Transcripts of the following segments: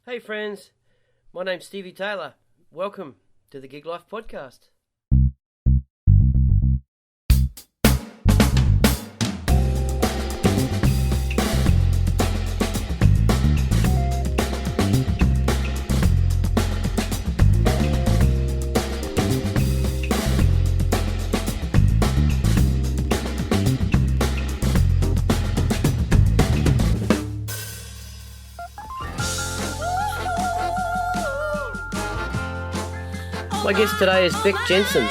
Hey friends, my name's Stevie Taylor. Welcome to the Gig Life Podcast. My guest today is Bek Jensen.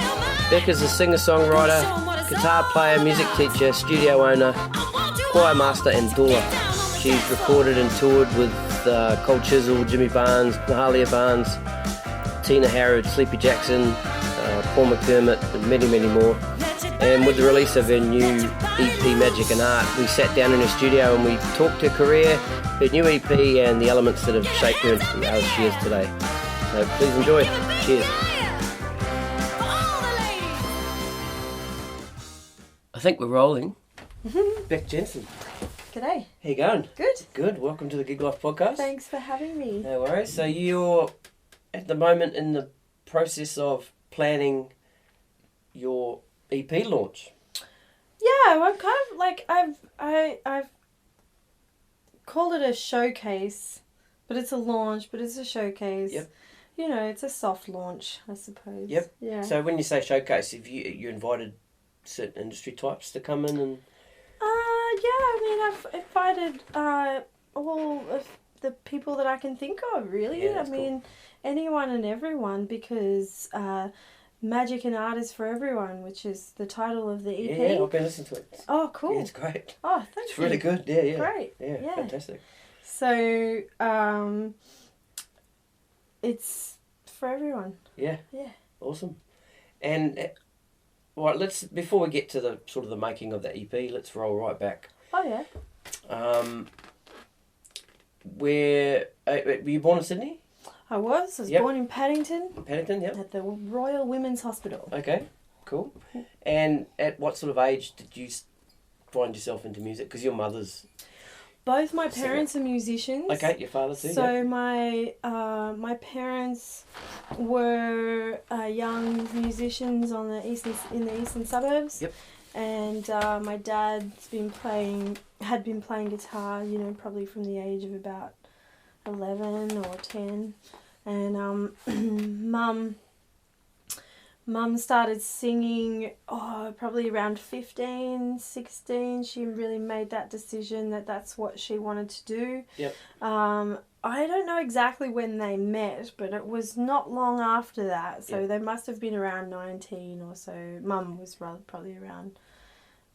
Bek is a singer-songwriter, guitar player, music teacher, studio owner, choir master and doula. She's recorded and toured with Cold Chisel, Jimmy Barnes, Mahalia Barnes, Tina Harrod, Sleepy Jackson, Paul McDermott and many, many more. And with the release of her new EP Magic and Art, we sat down in her studio and we talked her career, her new EP and the elements that have shaped her into how she is today. So please enjoy. Cheers. I think we're rolling. Bek Jensen. G'day. How you going? Good. Good. Welcome to the Gig Life Podcast. Thanks for having me. No worries. So you're at the moment in the process of planning your EP launch. Yeah, well, kind of like I've called it a showcase, but it's a launch, but it's a showcase. Yep. You know, it's a soft launch, I suppose. Yep. Yeah. So when you say showcase, have you invited certain industry types to come in and? Yeah. I mean, I've invited all of the people that I can think of. Really. Yeah, I mean, anyone and everyone, because Magic and Art is for everyone, which is the title of the EP. Yeah, I've been listening to it. Oh, cool. Yeah, it's great. Oh, thank you. It's really good. Yeah. Great. Yeah, fantastic. So, it's for everyone. Yeah. Yeah. Awesome. And right, before we get to the sort of the making of the EP, let's roll right back. Oh yeah. Were you born in Sydney? I was Yep. born in Paddington. Paddington, yep. At the Royal Women's Hospital. Okay, cool. And at what sort of age did you find yourself into music? Because your mother's... Both my parents are musicians. Okay, your father too. So yep. my parents were young musicians in the eastern suburbs. Yep. And my dad's had been playing guitar, you know, probably from the age of about 11 or 10. And Mum started singing probably around 15, 16. She really made that decision that that's what she wanted to do. Yep. I don't know exactly when they met, but it was not long after that. So Yep. they must have been around 19 or so. Mum was probably around...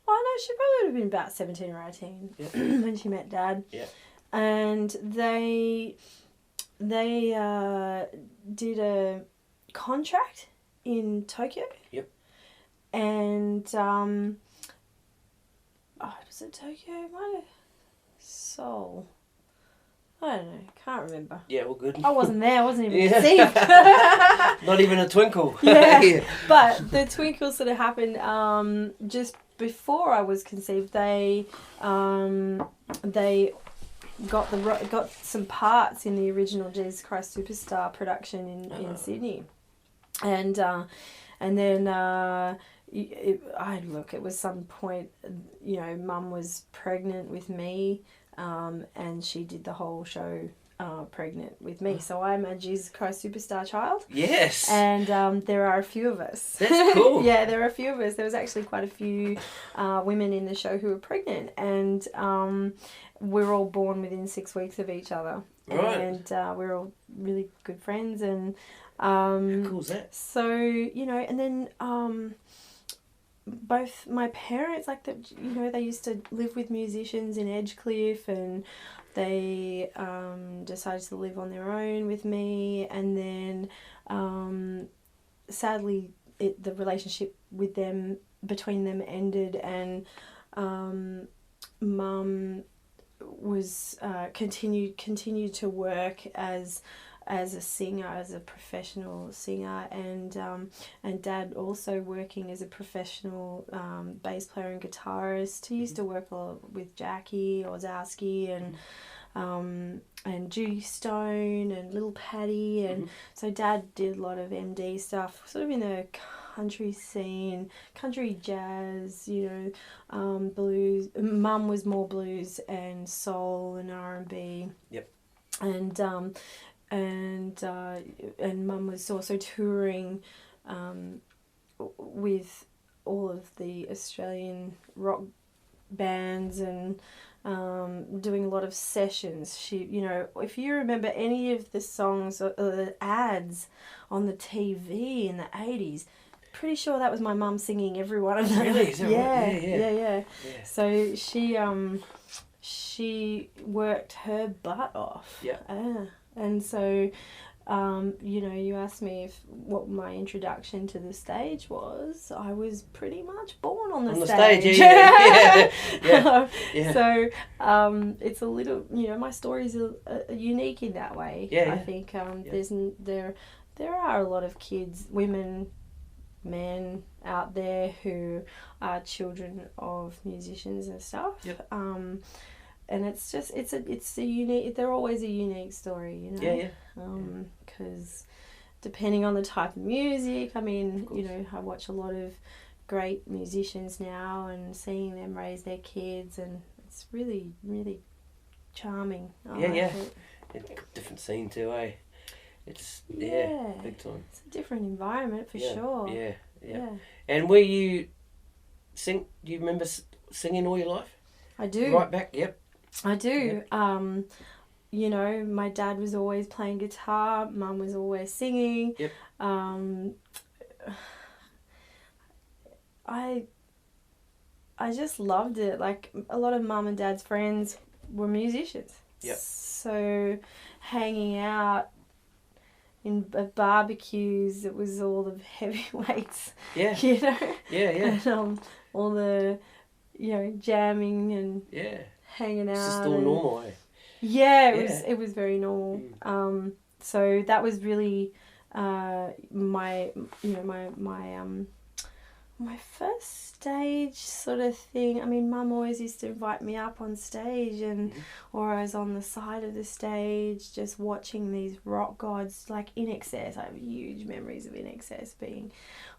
Oh, no, she probably would have been about 17 or 18 Yep. when she met Dad. Yeah. And they did a contract in Tokyo. Yep. And was it Tokyo? Seoul. I don't know. Can't remember. Yeah, all good. I wasn't there. I wasn't even Yeah. conceived. Not even a twinkle. Yeah. But the twinkle sort of happened just before I was conceived. They got some parts in the original Jesus Christ Superstar production in Sydney, and then it was some point, you know, Mum was pregnant with me, and she did the whole show pregnant with me, so I'm a Jesus Christ Superstar child. Yes. And there are a few of us. That's cool. Yeah, there are a few of us. There was actually quite a few women in the show who were pregnant, and we're all born within 6 weeks of each other. Right. And we're all really good friends, and how cool is that? so, you know, and then both my parents, they used to live with musicians in Edgecliff, and they decided to live on their own with me, and then sadly the relationship between them ended, and Mum was continued to work as a singer, as a professional singer, and Dad also working as a professional bass player and guitarist. He used to work a lot with Jackie Orszaczky, and and Judy Stone and Little Patty, and so Dad did a lot of MD stuff, sort of in the country scene, country jazz, you know, blues. Mum was more blues and soul and R&B. Yep. And Mum was also touring with all of the Australian rock bands and doing a lot of sessions. She, you know, if you remember any of the songs or the ads on the TV in the 80s, pretty sure that was my mum singing every one of them. Really? Is that right? Yeah. So she worked her butt off. Yeah. And so, you know, you asked me what my introduction to the stage was. I was pretty much born on the stage. Yeah. So, it's a little, you know, my story's unique in that way. I think there are a lot of kids, women, men out there who are children of musicians and stuff. Yep. And it's just it's a unique. They're always a unique story, you know. Because depending on the type of music, I mean, you know, I watch a lot of great musicians now and seeing them raise their kids, and it's really, really charming. I like it. It's a different scene too, eh? It's big time. It's a different environment for sure. Yeah. And were you do you remember singing all your life? I do. Right back, yep. I do. Yep. You know, my dad was always playing guitar. Mum was always singing. Yep. I just loved it. Like, a lot of Mum and Dad's friends were musicians. Yep. So hanging out in barbecues, it was all the heavyweights. Yeah. You know. Yeah. And all the, you know, jamming and hanging out. It's just all normal, eh? Yeah, it was very normal. So that was really my first stage sort of thing. I mean, Mum always used to invite me up on stage, and or I was on the side of the stage just watching these rock gods, like In Excess. I have huge memories of In Excess, being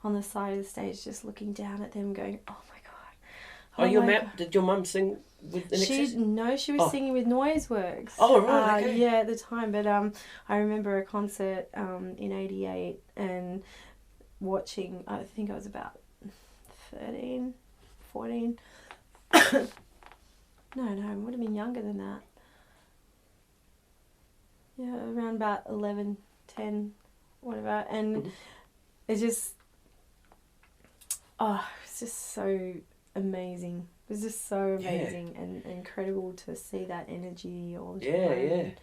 on the side of the stage just looking down at them going, oh my God. Did your mum sing with In Excess? No, she was singing with Noiseworks. Oh, right, okay. Yeah, at the time. But I remember a concert in 88 and watching, I think I was about 13, 14. No, I would have been younger than that. Yeah, around about 11, 10, whatever. And it's just, it's just so amazing. It was just so amazing and incredible to see that energy all the time.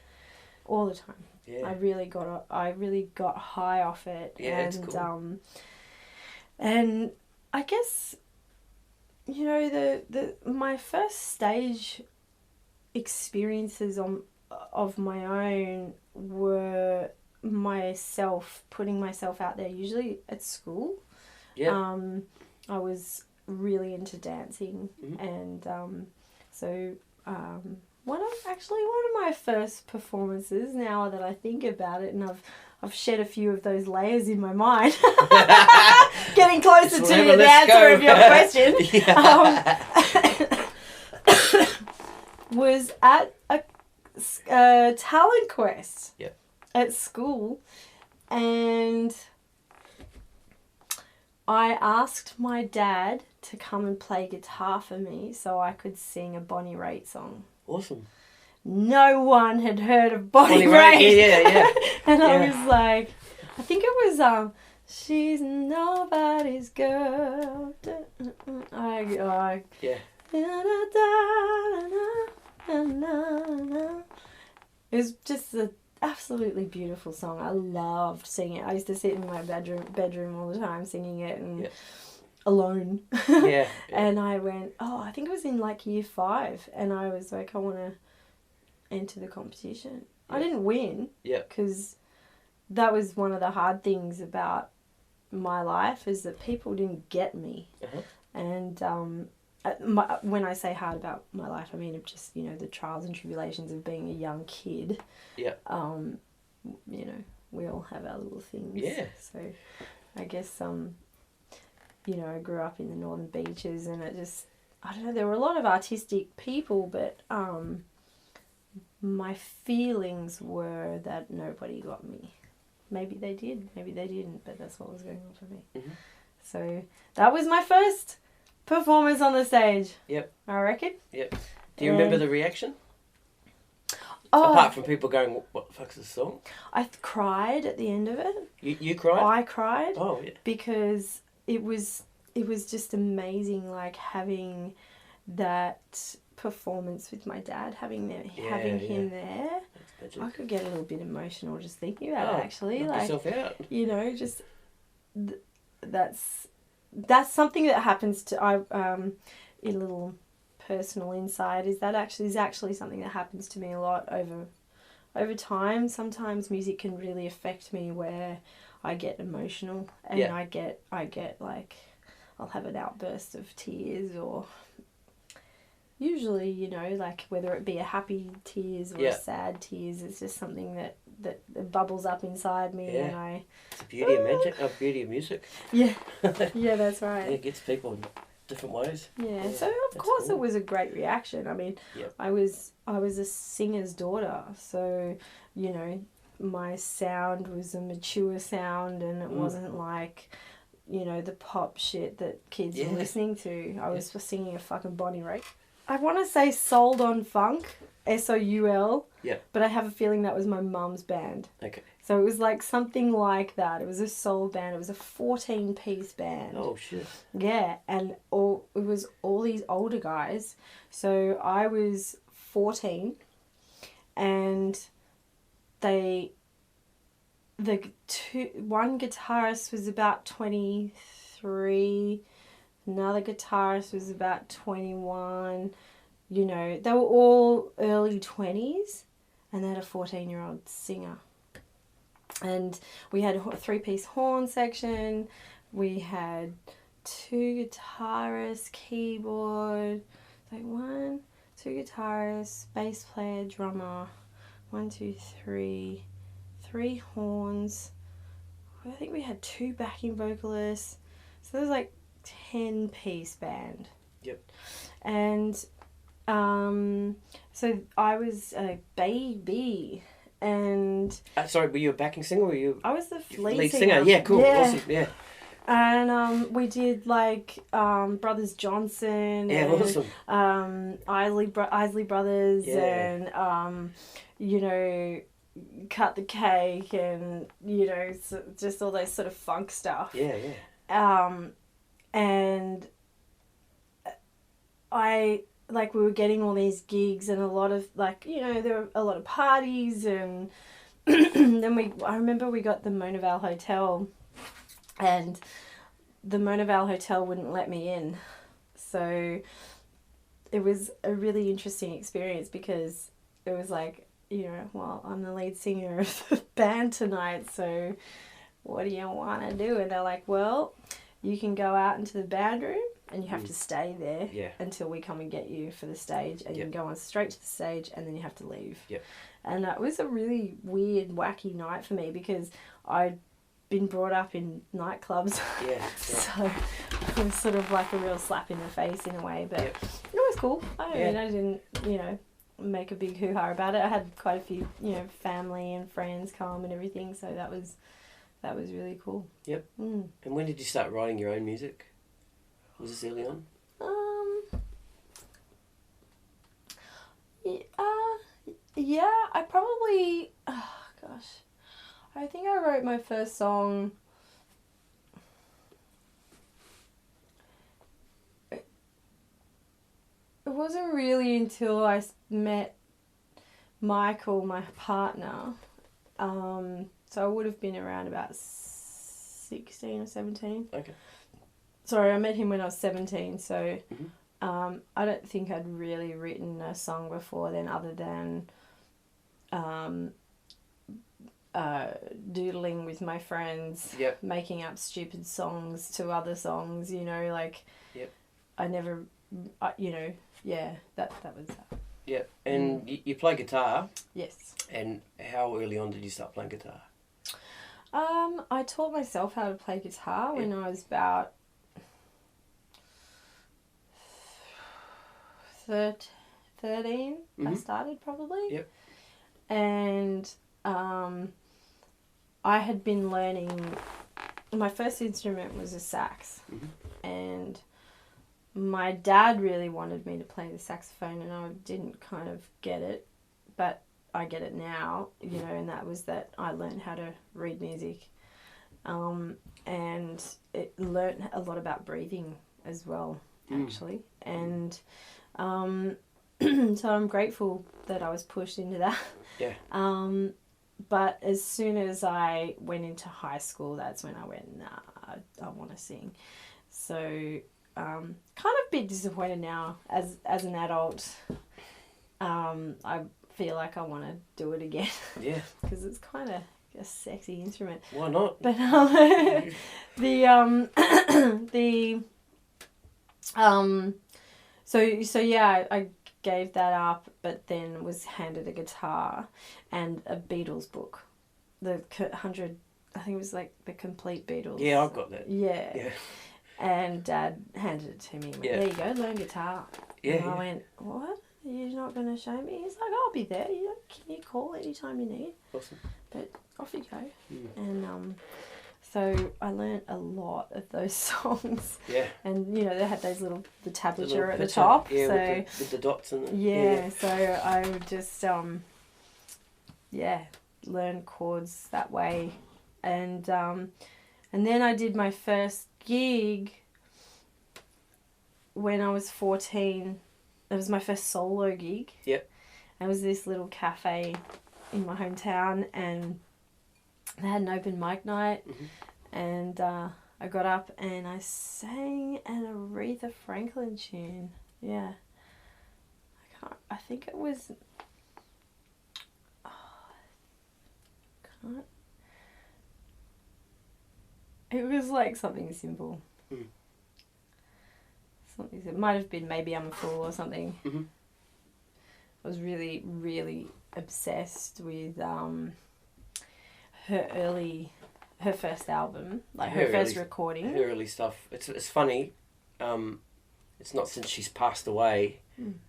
All the time. Yeah. I really got high off it. Yeah, and it's cool. And I guess, you know, my first stage experiences of my own were putting myself out there, usually at school. Yeah. I was really into dancing, and so one of my first performances, now that I think about it, and I've shed a few of those layers in my mind, getting closer to the answer of your question, was at a talent quest at school, and I asked my dad to come and play guitar for me so I could sing a Bonnie Raitt song. Awesome. No one had heard of Bonnie Raitt. Yeah. And I was like, I think it was She's Nobody's Girl. Yeah. It was just an absolutely beautiful song. I loved singing it. I used to sit in my bedroom all the time singing it and alone. Yeah. And I went, I think it was in like year 5, and I was like, I want to enter the competition. I didn't win. Yeah. Because that was one of the hard things about my life, is that people didn't get me. Uh-huh. And when I say hard about my life, I mean just, you know, the trials and tribulations of being a young kid. Yeah. You know, we all have our little things. Yeah. So I guess, you know, I grew up in the Northern Beaches, and I don't know, there were a lot of artistic people, but my feelings were that nobody got me. Maybe they did, maybe they didn't, but that's what was going on for me. Mm-hmm. So that was my first performance on the stage. Yep. I reckon. Yep. Do you remember the reaction? Oh, apart from people going, what the fuck's this song? I cried at the end of it. You cried? I cried. Oh, yeah. Because it was just amazing, like having that performance with my dad, having him there. I could get a little bit emotional just thinking about it, actually. Knock yourself out. You know, just that's something that happens to a little personal insight is actually something that happens to me a lot over time. Sometimes music can really affect me where I get emotional, and I get like, I'll have an outburst of tears, or usually, you know, like whether it be a happy tears or a sad tears, it's just something that bubbles up inside me, and it's the beauty of magic, beauty of music. Yeah, yeah, that's right. It gets people in different ways. Yeah, so of course cool. It was a great reaction. I mean, I was a singer's daughter, so, you know, my sound was a mature sound, and it wasn't like, you know, the pop shit that kids were listening to. I was singing a fucking Bonnie Raitt. I want to say Sold on Funk, SOUL, but I have a feeling that was my mum's band. Okay. So it was like something like that. It was a soul band. It was a 14-piece band. Oh, shit. Yeah, and it was all these older guys. So I was 14, and one guitarist was about 23, another guitarist was about 21. You know, they were all early 20s, and they had a 14-year-old singer. And we had a 3-piece horn section. We had 2 guitarists, keyboard, like 1, 2 guitarists, bass player, drummer, 1, 2, 3, 3 horns. I think we had 2 backing vocalists. So there was like 10-piece band. Yep. And so I was a baby. And sorry, were you a backing singer, or were you? I was the lead singer. Yeah, cool, yeah. Awesome, yeah. And we did like Brothers Johnson. Yeah, and, awesome. Isley Brothers, and you know, Cut the Cake, and you know, just all those sort of funk stuff. Yeah, yeah. And we were getting all these gigs, and a lot of, like, you know, there were a lot of parties, and then I remember we got the Mona Vale Hotel, and the Mona Vale Hotel wouldn't let me in. So it was a really interesting experience, because it was like, you know, well, I'm the lead singer of the band tonight, so what do you want to do? And they're like, well, you can go out into the band room, and you have to stay there until we come and get you for the stage, and you can go on straight to the stage, and then you have to leave. Yep. And it was a really weird, wacky night for me, because I'd been brought up in nightclubs. Yeah. So it was sort of like a real slap in the face in a way, but it was cool. I mean, I didn't, you know, make a big hoo-ha about it. I had quite a few, you know, family and friends come and everything, so that was really cool. Yep. And when did you start writing your own music? Was this early on? Yeah, I probably, I think I wrote my first song, it wasn't really until I met Michael, my partner, so I would have been around about 16 or 17. Okay. Sorry, I met him when I was 17, so I don't think I'd really written a song before then, other than doodling with my friends, making up stupid songs to other songs, you know, like I never you know, yeah, that was that. Yeah, and you play guitar. Yes. And how early on did you start playing guitar? I taught myself how to play guitar when I was about 13. I started probably. Yep. And I had been learning. My first instrument was a sax, and my dad really wanted me to play the saxophone, and I didn't kind of get it, but I get it now, you know, and that was that I learned how to read music, and it learned a lot about breathing as well, actually, and so I'm grateful that I was pushed into that. Yeah. But as soon as I went into high school, that's when I went, nah, I want to sing. So kind of a bit disappointed now as an adult. I feel like I want to do it again. Yeah. Because it's kind of a sexy instrument. Why not? But so yeah, I gave that up, but then was handed a guitar and a Beatles book, the 100. I think it was like the complete Beatles. Yeah, I've got that. Yeah. Yeah. And Dad handed it to me. Went, there you go, learn guitar. Yeah. And I went, what? You're not going to show me? He's like, I'll be there. Can you call anytime you need? Awesome. But off you go. And so I learnt a lot of those songs. Yeah. And, you know, they had those the tablature at the top. Yeah, so, with the dots in it. Yeah, so I would just, learn chords that way. And then I did my first gig when I was 14. It was my first solo gig. Yep. It was this little cafe in my hometown, and they had an open mic night, and I got up and I sang an Aretha Franklin tune. Yeah. I think it was... It was like something simple. It might have been Maybe I'm a Fool or something. I was really, really obsessed with her first album, like her first recording. Her early stuff. It's funny. It's not since she's passed away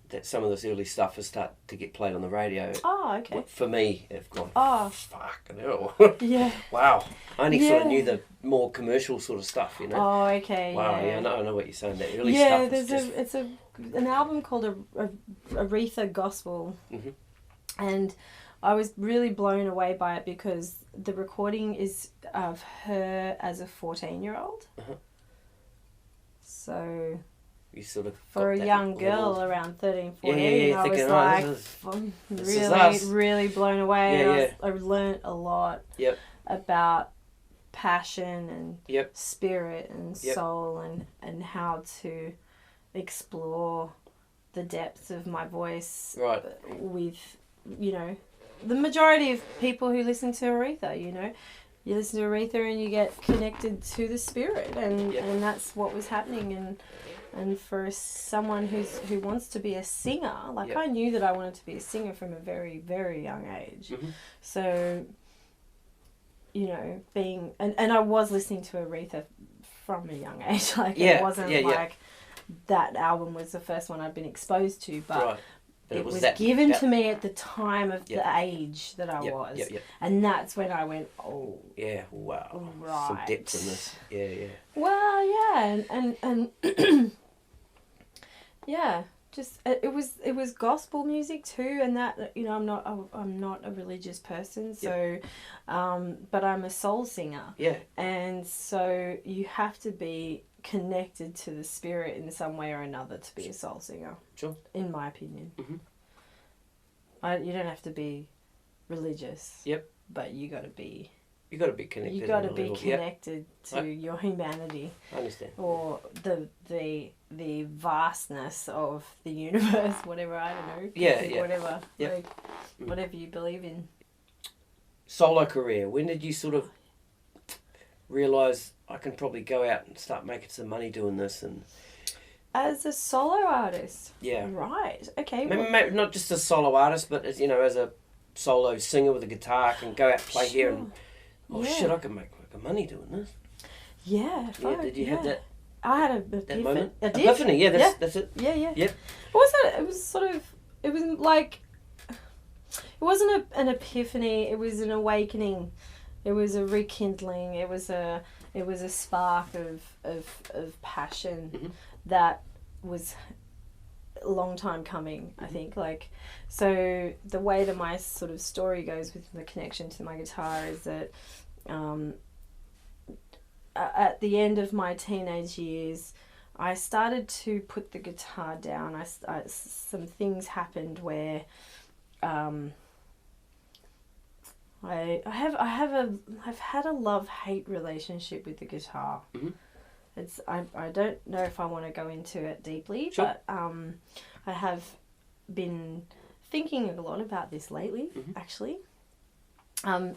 that some of this early stuff has started to get played on the radio. Oh, okay. For me, it's gone, fucking hell. Yeah. Wow. I only sort of knew the more commercial sort of stuff, you know. Oh, okay. Wow, yeah, I know what you're saying. That early stuff is just... it's an album called Aretha Gospel. And I was really blown away by it because the recording is of her as a 14-year-old. So... You sort of for a young girl around 13, 14, I was like really blown away. I learnt a lot about passion and spirit and soul and how to explore the depths of my voice with, you know, the majority of people who listen to Aretha, you know. You listen to Aretha and you get connected to the spirit, and that's what was happening. And for someone who wants to be a singer, like I knew that I wanted to be a singer from a very, very young age. So, you know, and I was listening to Aretha from a young age. Like it wasn't like that album was the first one I'd been exposed to, but it was given to me at the time of the age that I was. And that's when I went, oh. Yeah, wow. Right. Some depth in this. Yeah. Well, yeah, and yeah, just it was gospel music too, and that, you know, I'm not a religious person, so but I'm a soul singer. Yeah. And so you have to be connected to the spirit in some way or another to be a soul singer. Sure. In my opinion. You don't have to be religious. Yep. But you got to be connected. You got to be connected to your humanity. I understand. Or the vastness of the universe, whatever, I don't know. Yeah. Whatever. Yeah. Like, whatever you believe in. Solo career. When did you sort of realise I can probably go out and start making some money doing this, and As a solo artist? Yeah. Right, okay. Maybe not just a solo artist, but as, as a solo singer with a guitar, can go out and play here and, shit, I can make money doing this. Yeah, fine. Yeah, did you have that? I had a moment? I did. Epiphany, yeah, that's it. Yeah. Yep. It was sort of, it was like, it wasn't an epiphany, it was an awakening. It was a rekindling. It was a spark of passion that was a long time coming, I think. Like, so the way that my sort of story goes with the connection to my guitar is that at the end of my teenage years, I started to put the guitar down. Some things happened where I've had a love-hate relationship with the guitar. I don't know if I want to go into it deeply, sure. But I have been thinking a lot about this lately, actually.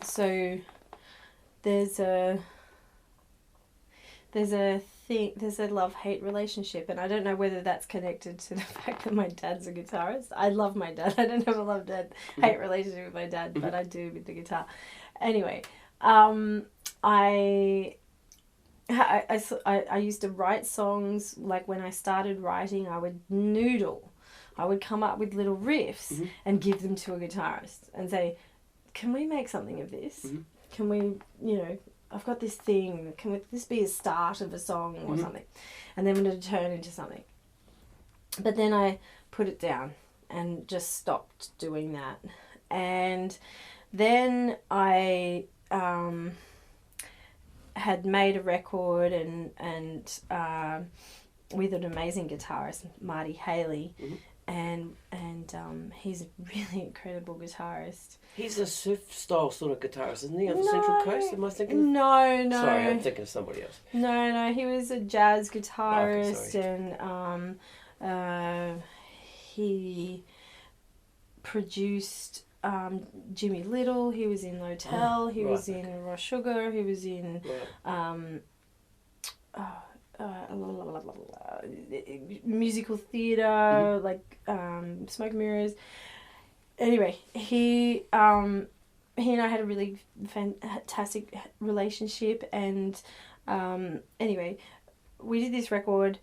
So there's a love-hate relationship, and I don't know whether that's connected to the fact that my dad's a guitarist. I love my dad. I don't have a love-hate relationship with my dad, but I do with the guitar. Anyway, I used to write songs. Like, when I started writing, I would noodle. I would come up with little riffs and give them to a guitarist and say, can we make something of this? Can we, I've got this thing, can this be a start of a song or something? And then it would turn into something. But then I put it down and just stopped doing that. And then I had made a record and with an amazing guitarist, Marty Haley, and he's a really incredible guitarist. He's a surf style sort of guitarist, isn't he, on the Central Coast? Am I thinking? No. Sorry, I'm thinking of somebody else. No, he was a jazz guitarist, and he produced Jimmy Little. He was in Motel. He was in Raw Sugar. He was in musical theatre, like Smoke and Mirrors. Anyway, he and I had a really fantastic relationship, and anyway, we did this record,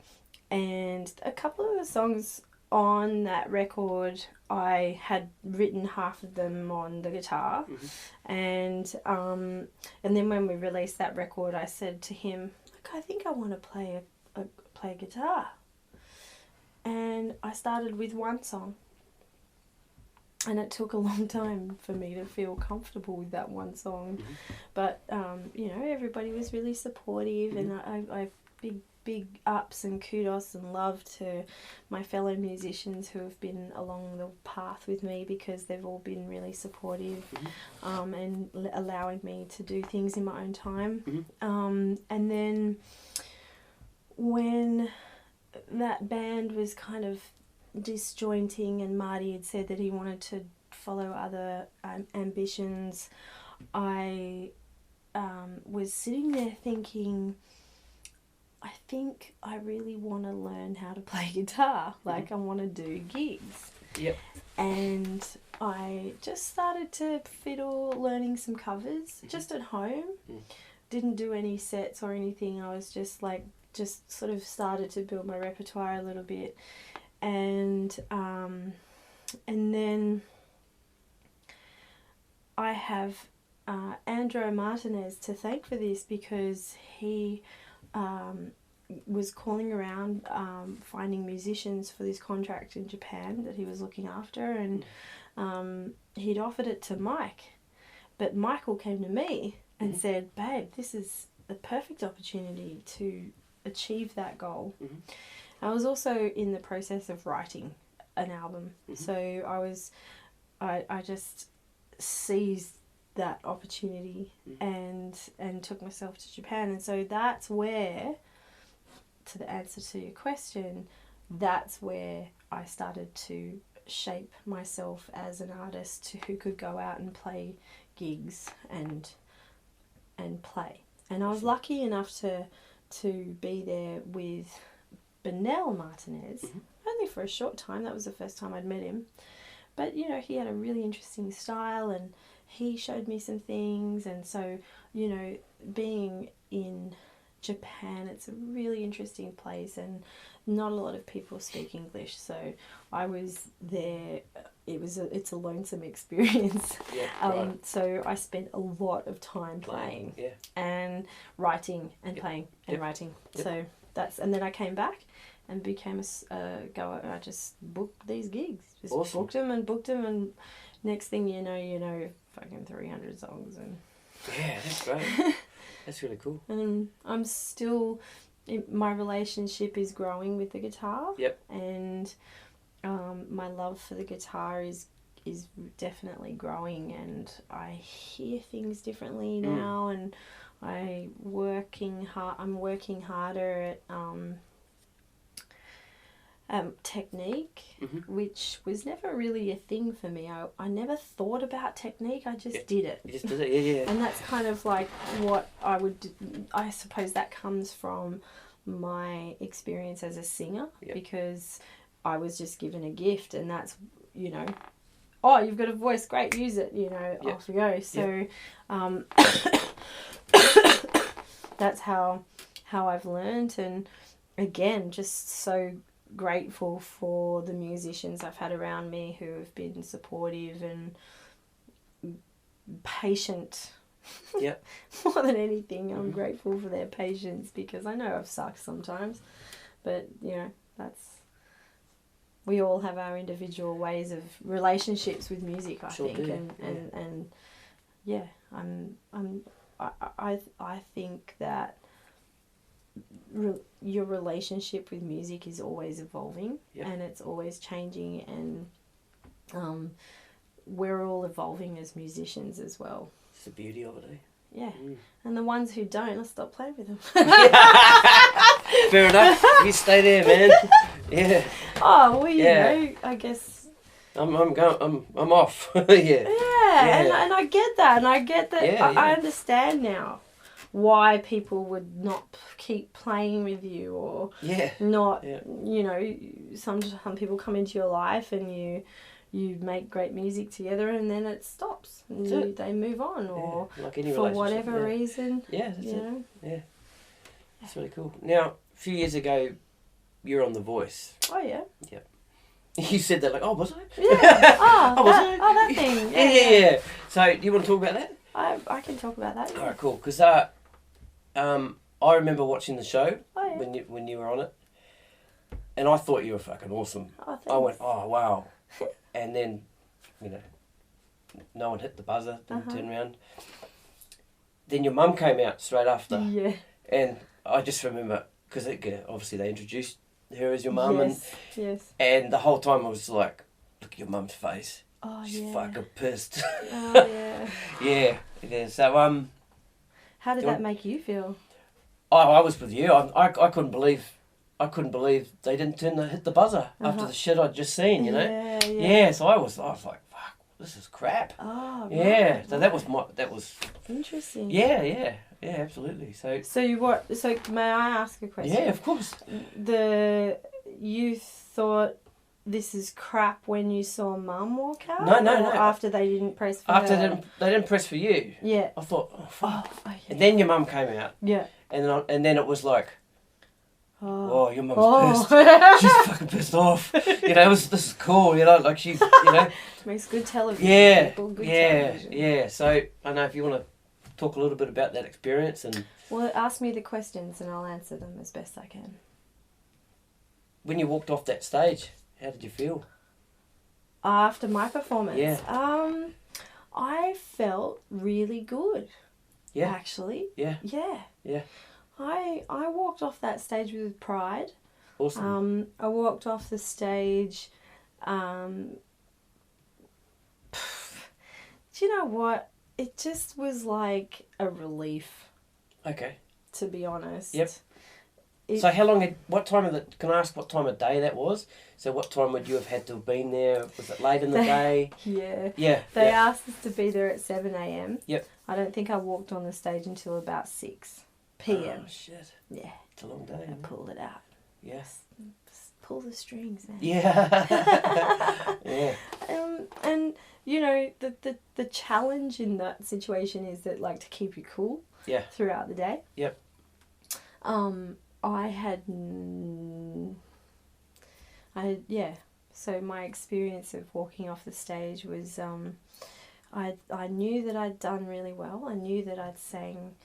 and a couple of the songs on that record, I had written half of them on the guitar, and then when we released that record, I said to him, "Look, I think I want to play guitar," and I started with one song. And it took a long time for me to feel comfortable with that one song. But, everybody was really supportive, and I big ups and kudos and love to my fellow musicians who have been along the path with me, because they've all been really supportive and allowing me to do things in my own time. And then when that band was kind of disjointing and Marty had said that he wanted to follow other ambitions, I was sitting there thinking, I think I really want to learn how to play guitar. Like, I want to do gigs. Yep. And I just started to fiddle, learning some covers just at home. Didn't do any sets or anything. I was just sort of started to build my repertoire a little bit. And then I have Andrew Martinez to thank for this, because he was calling around finding musicians for this contract in Japan that he was looking after, and he'd offered it to Mike, but Michael came to me and said, "Babe, this is the perfect opportunity to achieve that goal." I was also in the process of writing an album, so I just seized that opportunity and took myself to Japan. And so that's where, to the answer to your question, that's where I started to shape myself as an artist who could go out and play gigs and play. And I was lucky enough to be there with Benel Martinez, only for a short time. That was the first time I'd met him. But, you know, he had a really interesting style and he showed me some things. And so, you know, being in Japan, it's a really interesting place and not a lot of people speak English. So I was there. It's a lonesome experience. Yeah, right. So I spent a lot of time playing and writing and playing and writing. So and then I came back and became a goer, and I just booked these gigs. Just booked them, and next thing you know, fucking 300 songs. And yeah, that's great. That's really cool. And I'm still, my relationship is growing with the guitar. Yep. And my love for the guitar is definitely growing, and I hear things differently now, and I'm working harder at technique, which was never really a thing for me. I never thought about technique. I just did it. You just did it, yeah. And that's kind of like what I would do. I suppose that comes from my experience as a singer, because I was just given a gift, and that's, you know, oh, you've got a voice, great, use it, you know, off we go. So that's how I've learned, and again, just so grateful for the musicians I've had around me who have been supportive and patient. Yep. More than anything, I'm grateful for their patience, because I know I've sucked sometimes, but you know, we all have our individual ways of relationships with music, I think, and yeah, I think that your relationship with music is always evolving, and it's always changing, and we're all evolving as musicians as well. It's the beauty of it, eh? Yeah. And the ones who don't, I'll stop playing with them. Fair enough. You stay there, man. Yeah. Oh, well, you know, I guess I'm off. Yeah. And I get that, and I get that. Yeah, I understand now why people would not keep playing with you, or not. You know, some people come into your life and you make great music together, and then it stops. And they move on, or like any for whatever reason. Yeah, that's it. Yeah, that's really cool. Now, a few years ago, you were on The Voice. Oh yeah. Yep. You said that like, oh, was I? Yeah. Oh, was I? Oh, that thing. Yeah. So, do you want to talk about that? I can talk about that. All right, cool. Because I remember watching the show when you were on it, and I thought you were fucking awesome. Oh, thanks. I went, oh wow, and then, you know, no one hit the buzzer, didn't turn around. Then your mum came out straight after. Yeah. And I just remember, because obviously they introduced her as your mum, yes. And the whole time I was like, look at your mum's face. Oh, She's fucking pissed. Oh, yeah. Yeah. So, how did that make you feel? I was with you. I couldn't believe they didn't hit the buzzer after the shit I'd just seen, you know? Yeah, so I was like, fuck, this is crap. Oh, right. Yeah, so that was interesting. Yeah, absolutely. So may I ask a question? Yeah, of course. You thought this is crap when you saw Mum walk out? No. After they didn't press for her? They didn't press for you. Yeah. I thought, oh fuck. Oh, okay. And then your mum came out. Yeah. And then it was like, oh, your mum's Oh. pissed. She's fucking pissed off. You know, this is cool. You know, like she, you know. Makes good television. Yeah. People, good television. Yeah. So I don't know if you want to talk a little bit about that experience and. Well, ask me the questions and I'll answer them as best I can. When you walked off that stage, how did you feel? After my performance? Yeah. I felt really good. Yeah. Actually. Yeah. Yeah. Yeah. I walked off that stage with pride. Awesome. I walked off the stage. Do you know what? It just was like a relief. Okay. To be honest. Yep. So how long? Can I ask what time of day that was? So what time would you have had to have been there? Was it late in the day? Yeah. Yeah. They asked us to be there at 7 a.m. Yep. I don't think I walked on the stage until about 6 p.m. Oh shit. Yeah. It's a long day. I pulled it out. Yes. pull the strings, man. Yeah. Yeah. And you know, the challenge in that situation is that, like, to keep you cool. Yeah. Throughout the day. Yep. I had so my experience of walking off the stage was I knew that I'd done really well. I knew that I'd sang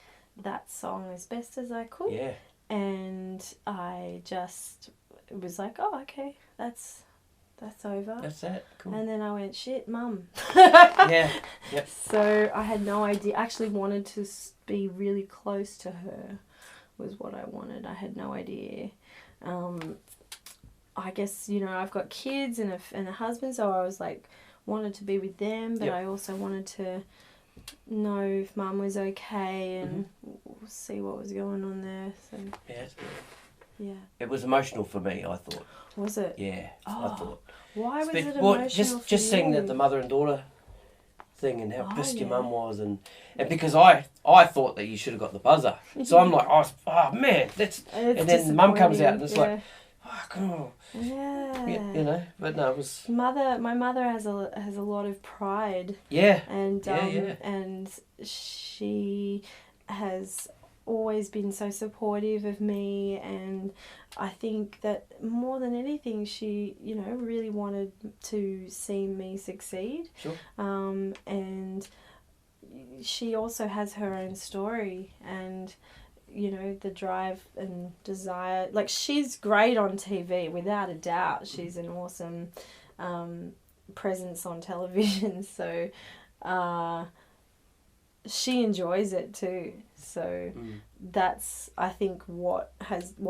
that song as best as I could. Yeah. And I just was like, oh, okay, that's over. That's it. Cool. And then I went, shit, Mum. Yeah. Yep. So I had no idea. I actually wanted to be really close to her was what I wanted. I had no idea. I guess, you know, I've got kids and a husband, so I was like, wanted to be with them, but yep. I also wanted to know if Mum was okay and see what was going on there. So yeah, that's good. Yeah. It was emotional for me, I thought. Was it? Yeah, oh, I thought. Why was it emotional for just seeing you? the mother and daughter thing and how pissed your yeah. mum was, and because I thought that you should have got the buzzer, so I'm like, oh man, that's, and then Mum comes out and it's like, fuck, oh. Yeah. You know, but no, it was. My mother has a lot of pride. Yeah. And yeah. And she has always been so supportive of me, and I think that more than anything, she, you know, really wanted to see me succeed. Sure. And she also has her own story, and you know, the drive and desire. Like, she's great on TV, without a doubt. She's an awesome presence on television, so she enjoys it too. So that's, I think, what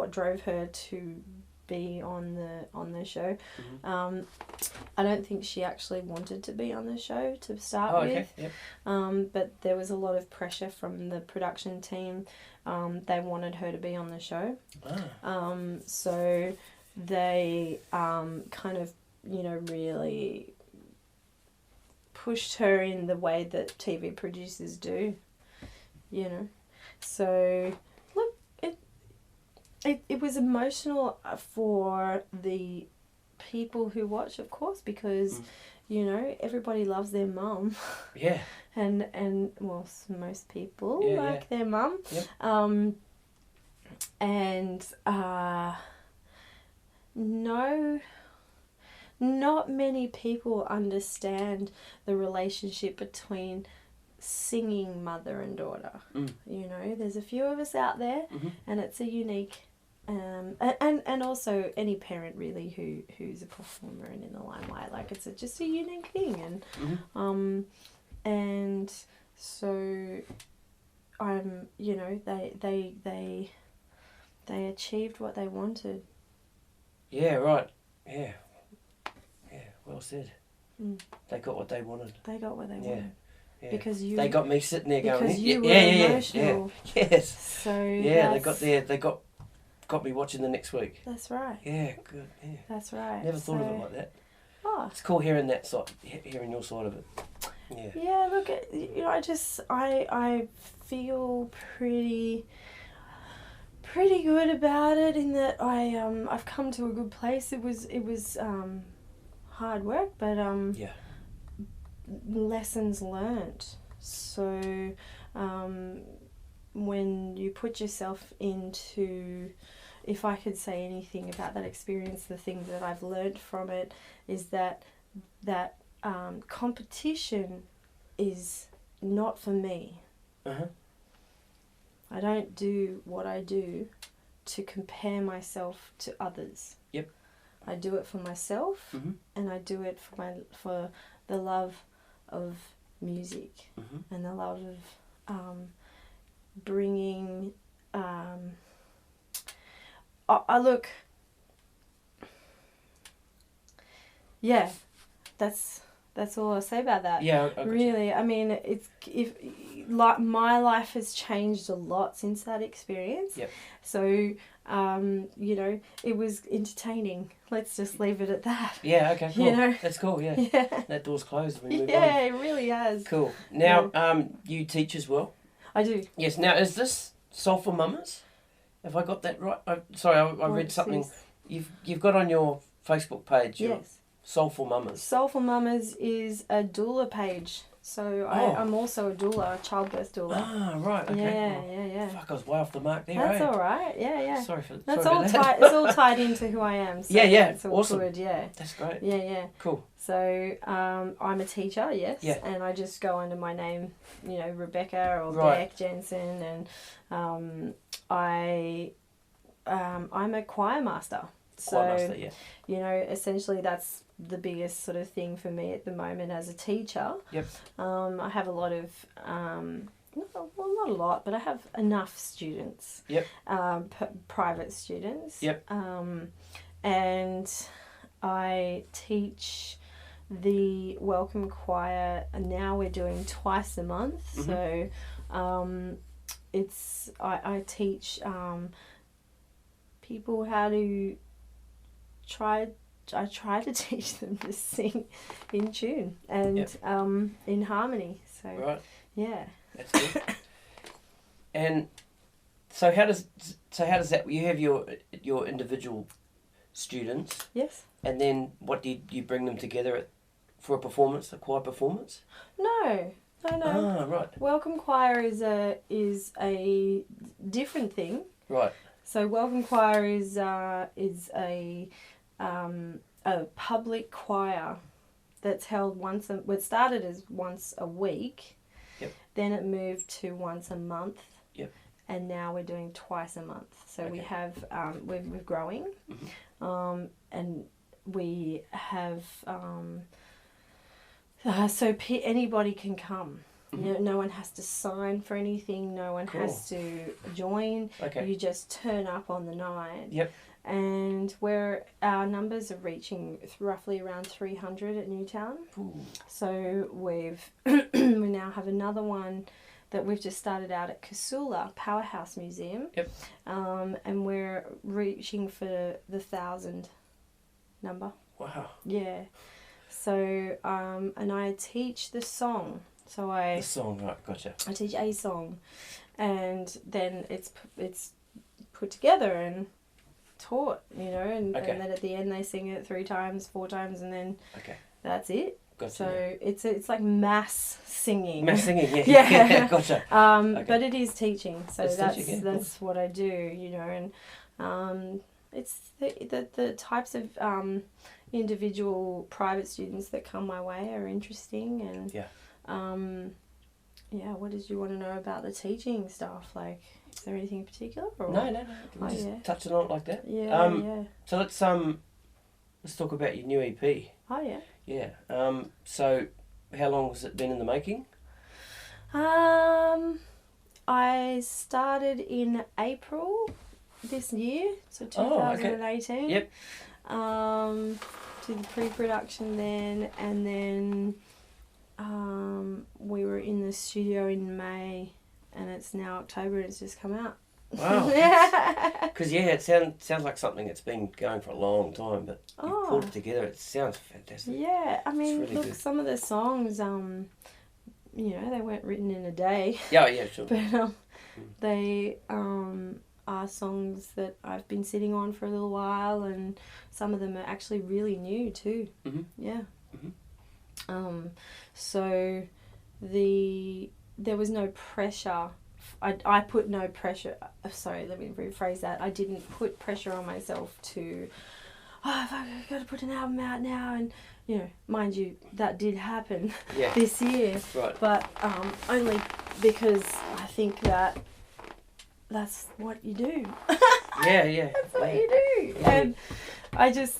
drove her to be on the show. I don't think she actually wanted to be on the show to start with. Yep. But there was a lot of pressure from the production team. They wanted her to be on the show. So they kind of, you know, really pushed her in the way that TV producers do, you know. So look, it was emotional for the people who watch, of course, because you know, everybody loves their mum. Yeah. And well, most people like their mum. Yep. And not many people understand the relationship between singing mother and daughter. You know, there's a few of us out there, and it's a unique, and also any parent really who's a performer and in the limelight, like it's just a unique thing, and so you know, they achieved what they wanted. Yeah, right. Yeah. Yeah, well said. They got what they wanted. They got what they wanted. Yeah. Because they got me sitting there going, because you were emotional. Yeah. Yes. So they got me watching the next week. That's right. Yeah, good. Yeah. That's right. Never thought of it like that. Oh. It's cool hearing that side, hearing your side of it. Yeah. Yeah. Look, you know, I feel pretty good about it, in that I've come to a good place. It was hard work, but lessons learned. So when you put yourself into, if I could say anything about that experience, the things that I've learned from it is that competition is not for me. I don't do what I do to compare myself to others. Yep. I do it for myself, and I do it for the love of music, and the love of bringing. I look. Yeah, that's all I'll say about that. Yeah, really. I mean, it's my life has changed a lot since that experience. Yep. So, you know, it was entertaining. Let's just leave it at that. Yeah. Okay. Cool. You know? That's cool. Yeah. Yeah. That door's closed. We move Yeah, on. it really has. Cool. Now, you teach as well. I do. Yes. Now, is this Soulful Mamas? Have I got that right? I read something You've got on your Facebook page. Yes. Soulful Mamas. Soulful Mamas is a doula page. So I'm also a doula, a childbirth doula. Ah, right. Okay. Yeah. Fuck, I was way off the mark there. That's all right. Yeah. Sorry for That's sorry all about tied. that. It's all tied into who I am. So yeah. It's all Awesome. good. Yeah. That's great. Yeah. Cool. So I'm a teacher, yes, and I just go under my name, Rebecca or Bek Jensen, and I'm a choir master. So, essentially that's the biggest sort of thing for me at the moment as a teacher. Yep. I have a lot of, not a lot, but I have enough students. Yep. Private students. Yep. And I teach the welcome choir, and now we're doing twice a month. Mm-hmm. So I teach people how to I try to teach them to sing in tune and in harmony. So right. Yeah. That's good. And so how does that, you have your individual students? Yes. And then what do you bring them together for a performance, a choir performance? No. Ah, right. Welcome choir is a different thing. Right. So welcome choir is a public choir that's held it started as once a week. Yep. Then it moved to once a month. Yep. And now we're doing twice a month. So we have we're growing. Mm-hmm. And we have anybody can come. Mm-hmm. No one has to sign for anything. No one has to join. Okay. You just turn up on the night. Yep. And our numbers are reaching roughly around 300 at Newtown. Ooh. So we now have another one that we've just started out at Casula Powerhouse Museum. Yep. And we're reaching for the 1,000 number. Wow. Yeah. So and I teach the song. So the song, right? Gotcha. I teach a song, and then it's put together and taught, and then at the end they sing it 3 times, 4 times, and then that's it. Gotcha. So it's like mass singing. Mass singing, yeah. Yeah. Gotcha. But it is teaching, so that's what I do, and it's the types of individual private students that come my way are interesting, and what did you want to know about the teaching stuff? Like, is there anything in particular? Or? No. We're just touching on it like that. Yeah. So let's talk about your new EP. Oh yeah. Yeah. So how long has it been in the making? I started in April this year, so 2018. Yep. Did the pre-production then, and then we were in the studio in May, and it's now October and it's just come out. Wow. Yeah. Because it sounds like something that's been going for a long time, but you pulled it together. It sounds fantastic. Yeah, I mean, really look, good. some of the songs, they weren't written in a day. Yeah, sure. But they are songs that I've been sitting on for a little while, and some of them are actually really new too. Mm-hmm. Yeah. Mm-hmm. So there was no pressure. I put no pressure. Sorry, let me rephrase that. I didn't put pressure on myself to, I've got to put an album out now, and mind you, that did happen this year. Right. But only because I think that's what you do. Yeah. That's what you do. Yeah. And I just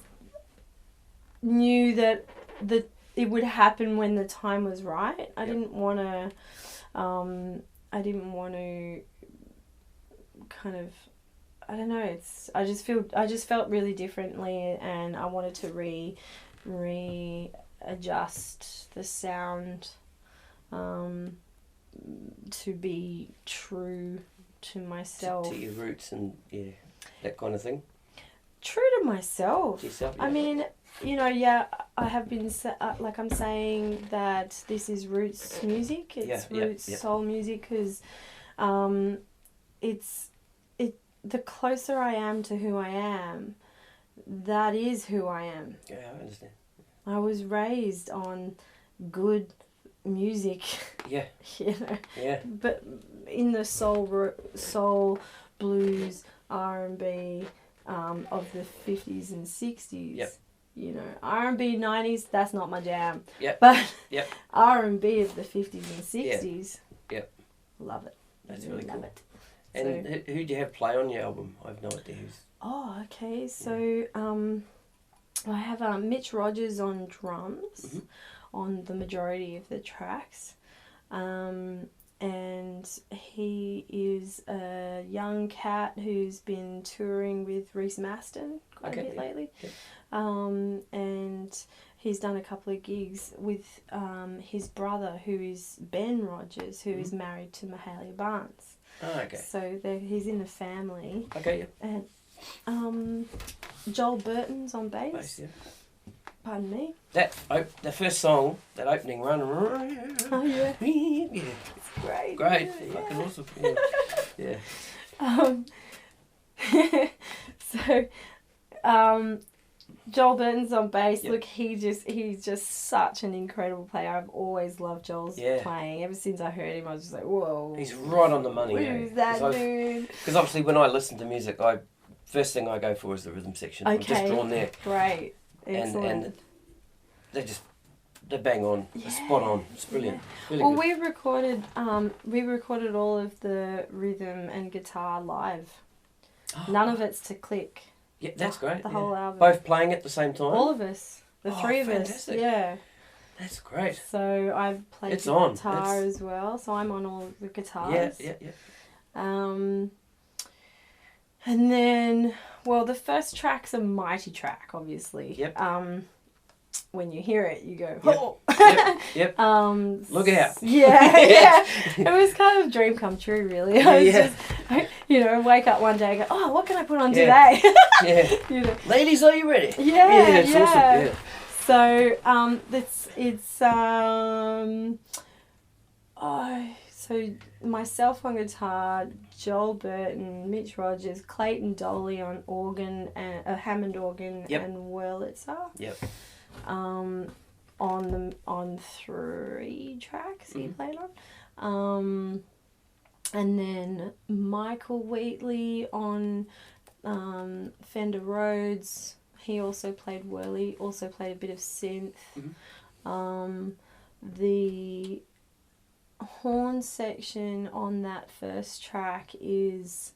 knew that it would happen when the time was right. I didn't want to kind of, I don't know, I just felt really differently, and I wanted to readjust the sound to be true to myself. To your roots and that kind of thing. True to myself. Yourself, I mean, I have been like I'm saying that this is roots music. It's roots soul music, because the closer I am to who I am, that is who I am. Yeah, I understand. I was raised on good music. Yeah. You know. Yeah. But in the soul, blues, R&B of the 50s and 60s. Yep. You know, R&B 90s, that's not my jam. Yep. But Yep. R&B of the 50s and 60s. Yep. Love it. That's really love cool. it. And So, who do you have play on your album? I have no idea who's... oh, okay. So I have Mitch Rogers on drums on the majority of the tracks. And he is a young cat who's been touring with Reese Maston quite a bit lately. Yep. And he's done a couple of gigs with his brother, who is Ben Rogers, who is married to Mahalia Barnes. Oh, okay. So he's in the family. Okay, yeah. And Joel Burton's on bass. Bass, yeah. Pardon me. The first song, that opening run. Oh, yeah. Yeah. It's great. Great. Yeah. Fucking awesome. Yeah. So, Joel Burton's on bass. Yep. Look, he's just such an incredible player. I've always loved Joel's playing. Ever since I heard him, I was just like, whoa. He's right on the money. Who's that dude? Because obviously when I listen to music, first thing I go for is the rhythm section. Okay. I'm just drawn there. Great. Excellent. And they're bang on. They're spot on. It's brilliant. Really Well, good. we recorded all of the rhythm and guitar live. None of it's to click. Yeah, that's great. The whole album. Both playing at the same time? All of us. The three of us. Fantastic. Yeah. That's great. So I've played It's on. guitar as well. So I'm on all the guitars. Yeah. And then, well, the first track's a mighty track, obviously. Yep. When you hear it, you go, Yep. oh! Yep. Look out. Yeah. It was kind of a dream come true, really. I was Yeah. just, wake up one day and go, oh, what can I put on today? Yeah. Ladies, are you ready? Yeah, it's awesome. Yeah. So myself on guitar, Joel Burton, Mitch Rogers, Clayton Doley on organ and Hammond organ and Wurlitzer. Yep. On 3 tracks he played on. And then Michael Wheatley on Fender Rhodes. He also played whirly, also played a bit of synth. The horn section on that first track is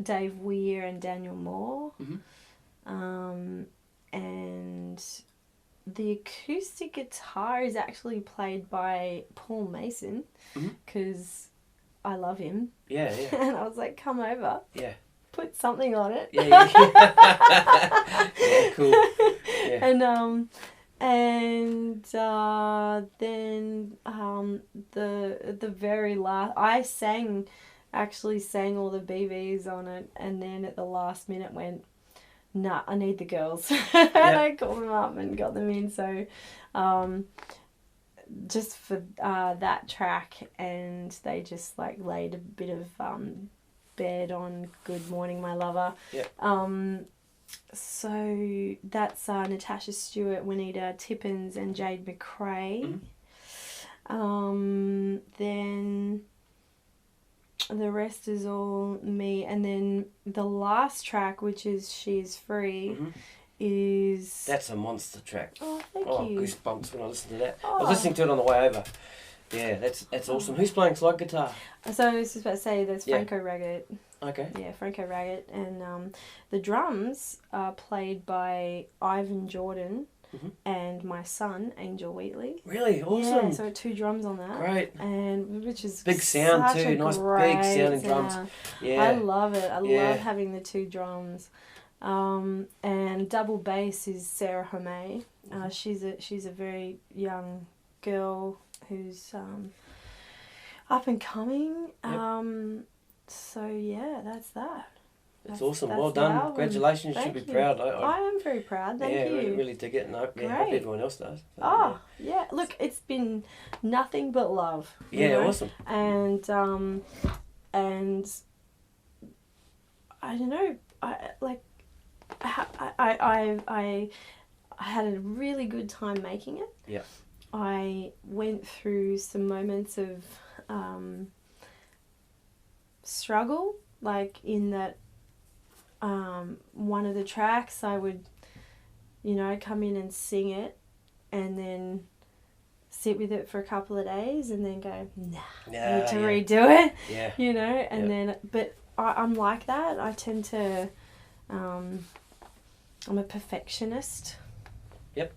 Dave Weir and Daniel Moore. And the acoustic guitar is actually played by Paul Mason because I love him. Yeah. And I was like, come over. Yeah. Put something on it. Yeah. Yeah, cool. Yeah. And then the very last, I actually sang all the BVs on it, and then at the last minute went, nah, I need the girls. And I called them up and got them in. So just for that track, and they just laid a bit of bed on Good Morning My Lover. So that's Natasha Stewart, Juanita Tippins and Jade McRae. Then the rest is all me, and then the last track, which is She's Free, is... That's a monster track. Oh, thank you. Goosebumps when I listen to that. I was listening to it on the way over. Yeah, that's awesome. Who's playing slide guitar? So I was just about to say there's Franco Raggett. Okay. Yeah, Franco Raggett. And the drums are played by Ivan Jordan and my son, Angel Wheatley. Really? Awesome. Yeah, so 2 drums on that. Great. And which is big sound such too. a Nice great big sounding drums. sound. Yeah. I love it. I love having the 2 drums. And double bass is Sarah Homay. She's a very young girl who's up and coming. So yeah, that's that. That's awesome. Well done. Congratulations. You should be proud. I am very proud. Thank you. Yeah, really dig it, and I hope everyone else does. So, yeah. Look, it's been nothing but love. Yeah, awesome. And I don't know. I had a really good time making it. Yeah. I went through some moments of struggle, like in that one of the tracks I would, come in and sing it and then sit with it for a couple of days and then go, I need to redo it. Yeah. And then, but I'm like that. I tend to, I'm a perfectionist. Yep.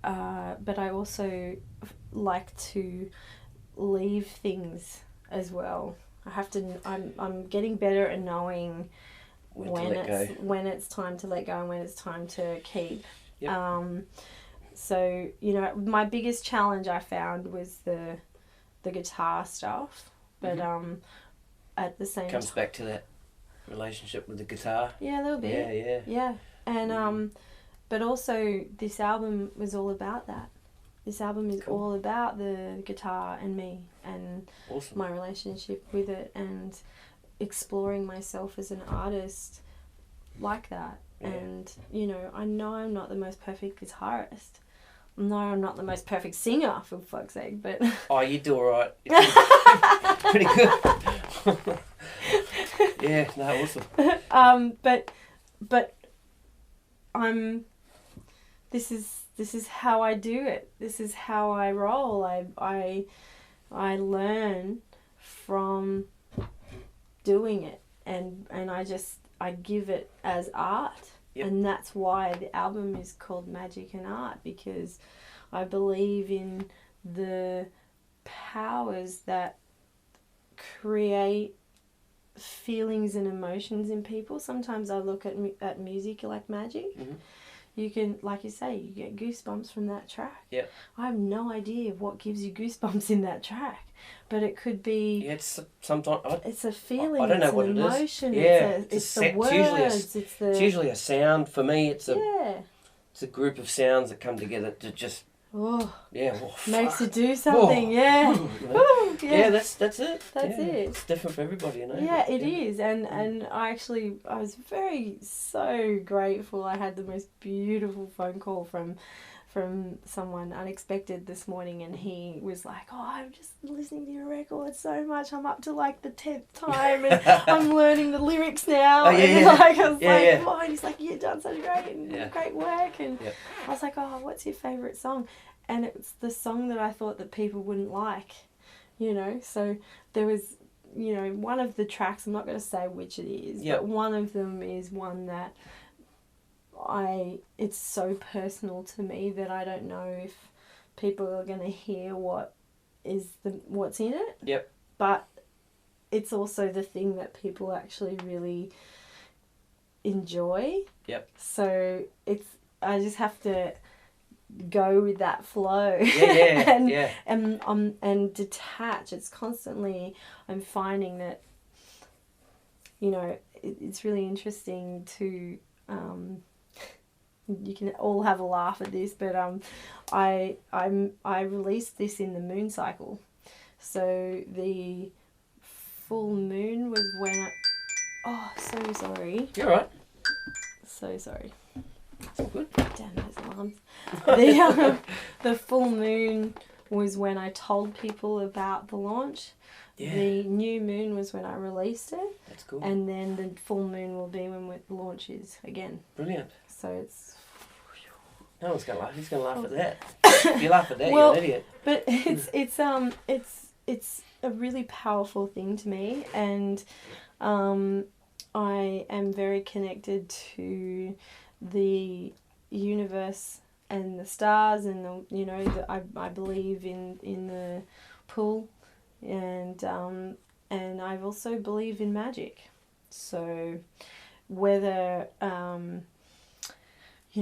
But I also like to leave things as well. I'm getting better at knowing when it's time to let go and when it's time to keep. Yep. So, my biggest challenge I found was the guitar stuff, but at the same comes back to that relationship with the guitar. Yeah, a little bit. Yeah. And but also this album was all about that. This album is all about the guitar and me and my relationship with it and exploring myself as an artist like that. Yeah. And, I know I'm not the most perfect guitarist. No, I'm not the most perfect singer, for fuck's sake, but... Oh, you do alright. Pretty good. Yeah, no, awesome. But I'm... This is how I do it. This is how I roll. I learn from doing it, and I give it as art. Yep. And that's why the album is called Magic and Art, because I believe in the powers that create feelings and emotions in people. Sometimes I look at music like magic. Mm-hmm. You can, like you say, you get goosebumps from that track. Yeah. I have no idea what gives you goosebumps in that track, but it could be. Yeah, it's sometimes. It's a feeling. I don't know it's what an it emotion. is. Yeah, it's the words. It's usually a sound for me. It's a group of sounds that come together to just. Makes you do something. Yeah. Yeah, that's it. That's it. It's different for everybody, Yeah, it is, and I was so grateful. I had the most beautiful phone call from someone unexpected this morning, and he was like, "Oh, I'm just listening to your record so much. I'm up to like the 10th time, and I'm learning the lyrics now." Oh, yeah, and yeah. I was yeah. "Oh," and he's like, "You've done such great work," and I was like, "Oh, what's your favourite song?" And it's the song that I thought that people wouldn't like, So there was, one of the tracks, I'm not going to say which it is, but one of them is one that it's so personal to me that I don't know if people are going to hear what's in it. Yep. But it's also the thing that people actually really enjoy. Yep. So I just have to go with that flow and detach. It's constantly, I'm finding that it's really interesting to you can all have a laugh at this, but I released this in the moon cycle. So the full moon was when so sorry. You're right. So sorry. It's all good. Damn those alarms. The full moon was when I told people about the launch. Yeah. The new moon was when I released it. That's cool. And then the full moon will be when the launch is again. Brilliant. So it's... No one's going to laugh. Who's going to laugh at that? If you laugh at that, well, you're an idiot. But it's a really powerful thing to me, and I am very connected to the universe and the stars, and I believe in the pull, and I also believe in magic. So whether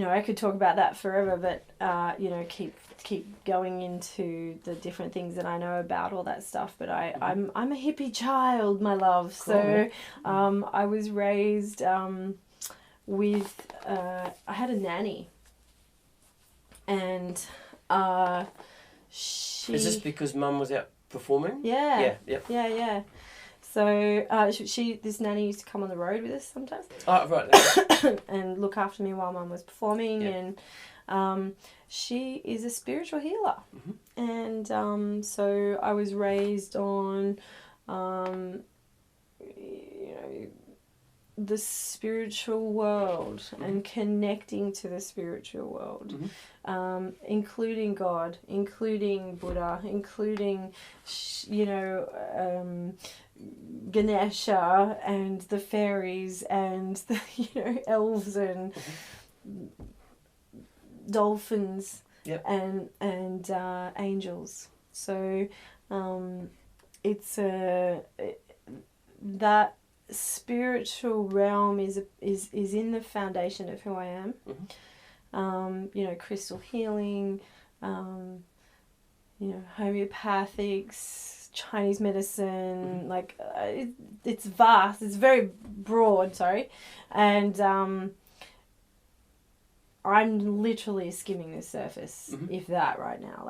I could talk about that forever, but keep going into the different things that I know about all that stuff. But I'm a hippie child, my love. Cool. So I was raised with I had a nanny, and she... Is this because Mum was out performing? Yeah. Yeah. Yep. Yeah. So this nanny used to come on the road with us sometimes. Oh, right. And look after me while Mum was performing. Yeah. And she is a spiritual healer. Mm-hmm. And so I was raised on, the spiritual world and connecting to the spiritual world, including God, including Buddha, including, Ganesha and the fairies and the, elves and dolphins and angels. So it's that spiritual realm is in the foundation of who I am. Crystal healing, homeopathics, Chinese medicine, it's vast, it's very broad, and I'm literally skimming the surface, if that, right now.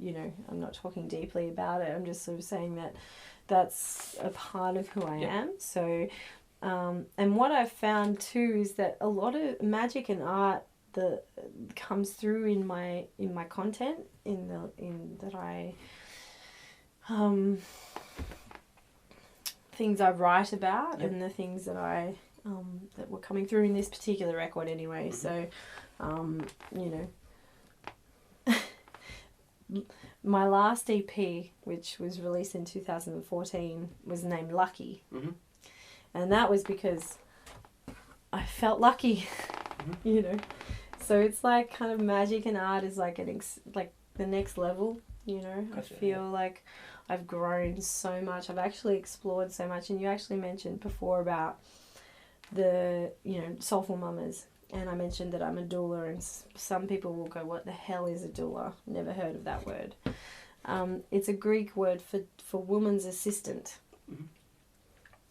I'm not talking deeply about it, I'm just sort of saying that that's a part of who I am. So, and what I've found too is that a lot of magic and art that comes through in my content, things I write about, and the things that that were coming through in this particular record anyway. So, my last EP, which was released in 2014, was named Lachy. And that was because I felt lucky, So it's like kind of magic and art is like the next level, I feel like I've grown so much. I've actually explored so much. And you actually mentioned before about the, soulful mamas. And I mentioned that I'm a doula, and some people will go, what the hell is a doula? Never heard of that word. It's a Greek word for woman's assistant.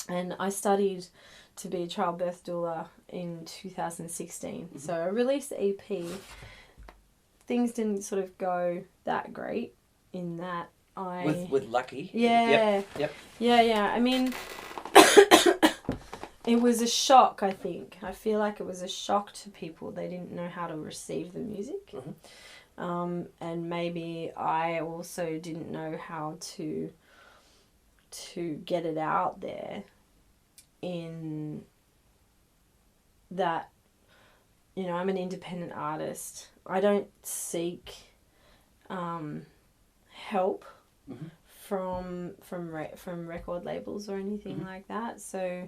And I studied to be a childbirth doula in 2016. So I released the EP. Things didn't sort of go that great in that With Lachy? Yeah. Yep. Yeah. I mean... It was a shock, I think. I feel like it was a shock to people. They didn't know how to receive the music. And maybe I also didn't know how to get it out there in that, I'm an independent artist. I don't seek help from record labels or anything like that. So...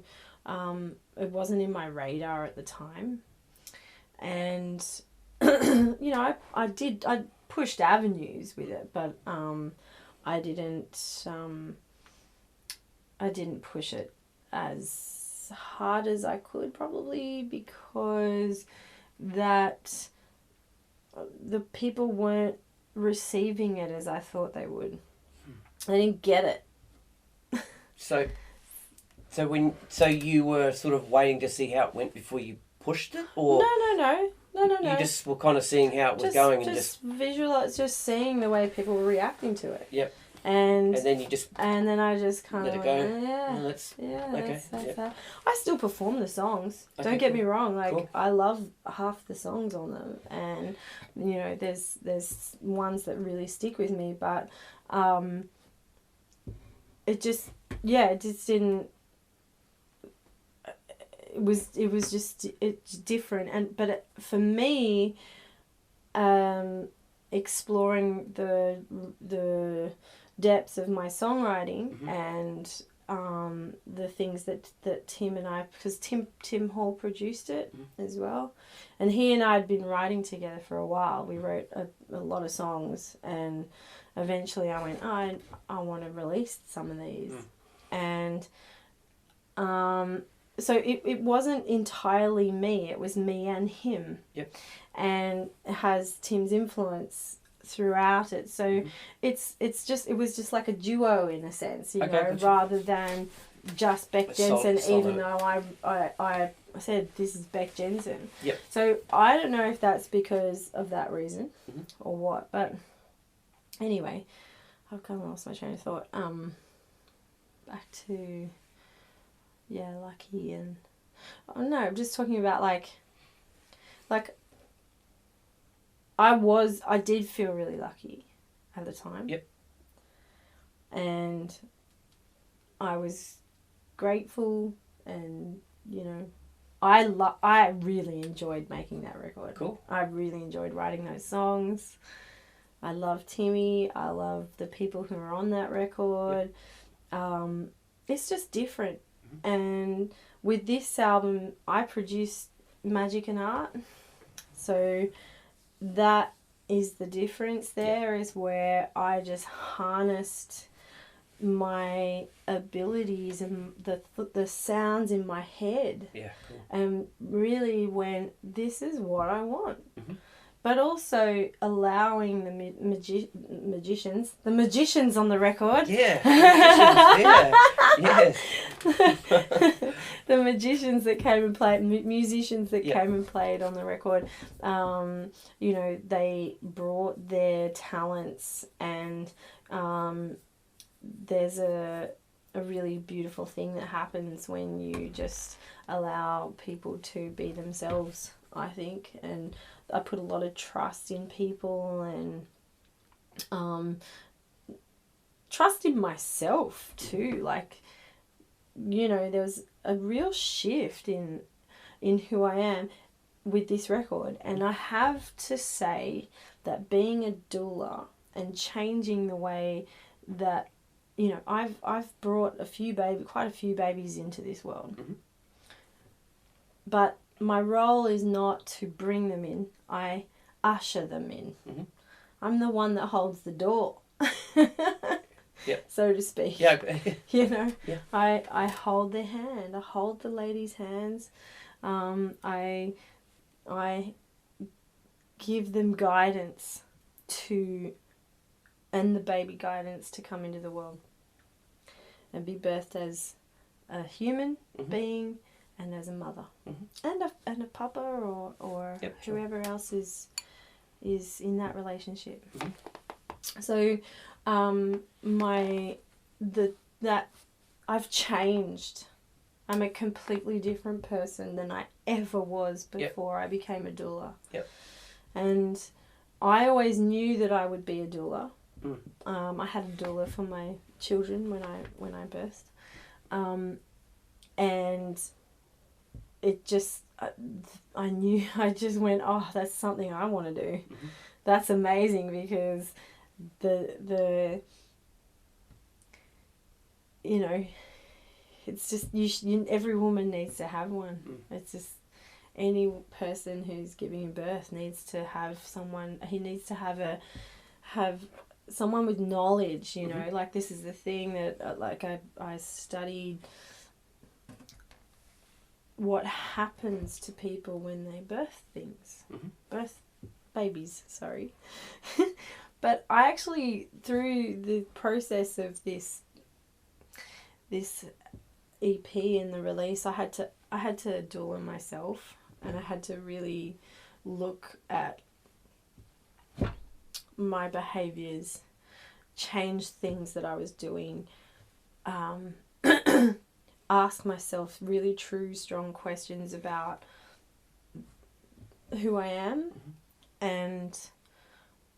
it wasn't in my radar at the time, and I pushed avenues with it, but I didn't push it as hard as I could, probably because that the people weren't receiving it as I thought they would. I didn't get it. So you were sort of waiting to see how it went before you pushed it, or no. You just were kind of seeing how it was going, and just visualize, just seeing the way people were reacting to it. Yep. And then I just kind of let it go. That's that. I still perform the songs. Okay, Don't get cool. me wrong. Cool. I love half the songs on them, and there's ones that really stick with me, but it just didn't. It's different, but for me, exploring the depths of my songwriting and the things that Tim and I, because Tim Hall produced it as well, and he and I had been writing together for a while. We wrote a lot of songs, and eventually I went, I want to release some of these, and so it wasn't entirely me, it was me and him. Yep. And it has Tim's influence throughout it. So it was just like a duo in a sense, rather than just Bek Jensen, even though I said this is Bek Jensen. Yep. So I don't know if that's because of that reason or what, but anyway, I've kind of lost my train of thought. back to, Lachy and... Oh, no, I'm just talking about, like, I did feel really lucky at the time. Yep. And I was grateful, and, you know, I really enjoyed making that record. Cool. I really enjoyed writing those songs. I love Timmy. I love the people who are on that record. Yep. It's just different. Mm-hmm. And with this album, I produced magic and art. So that is the difference there, is where I just harnessed my abilities and the sounds in my head. Yeah, cool. And really went, this is what I want. Mm-hmm. But also allowing the magicians on the record. Yeah, magicians, yeah, yes. The magicians that came and played, musicians that came and played on the record, you know, they brought their talents, and there's a really beautiful thing that happens when you just allow people to be themselves, I think. And I put a lot of trust in people, and trust in myself too. Like, you know, there was a real shift in who I am with this record. And I have to say that being a doula and changing the way that, you know, I've brought quite a few babies into this world. Mm-hmm. But my role is not to bring them in. I usher them in. Mm-hmm. I'm the one that holds the door. Yep. So to speak. Yeah. You know, yeah. I hold their hand. I hold the ladies' hands. I give them guidance and the baby guidance to come into the world and be birthed as a human mm-hmm. being and as a mother mm-hmm. and a papa or yep, whoever sure. else is in that relationship. Mm-hmm. So that I've changed. I'm a completely different person than I ever was before I became a doula. Yep. And I always knew that I would be a doula. Mm. I had a doula for my children when I birthed. And it just, I knew, I just went, oh, that's something I want to do. Mm-hmm. That's amazing, because the you know, it's just, every woman needs to have one. Mm. It's just, any person who's giving birth needs to have someone, he needs to have someone with knowledge, you know, mm-hmm. like this is the thing that, like, I studied what happens to people when they birth things, mm-hmm. birth babies, sorry. But I actually, through the process of this EP and the release, I had to doula myself, and I had to really look at my behaviours, change things that I was doing, ask myself really true, strong questions about who I am, mm-hmm. and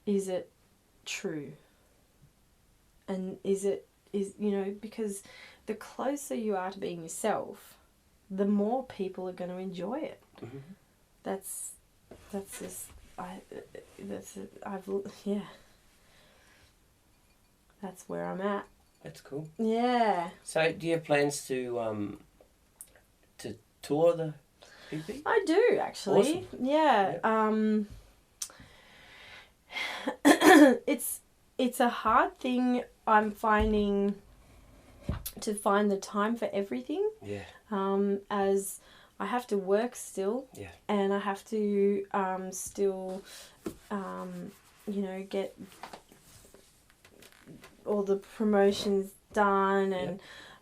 is it true? And is you know, because the closer you are to being yourself, the more people are going to enjoy it. Mm-hmm. That's just, yeah. That's where I'm at. That's cool. Yeah. So, do you have plans to tour the EP? I do, actually. Awesome. Yeah. It's a hard thing. I'm finding to find the time for everything. Yeah. As I have to work still. Yeah. And I have to still, you know, get all the promotions done, and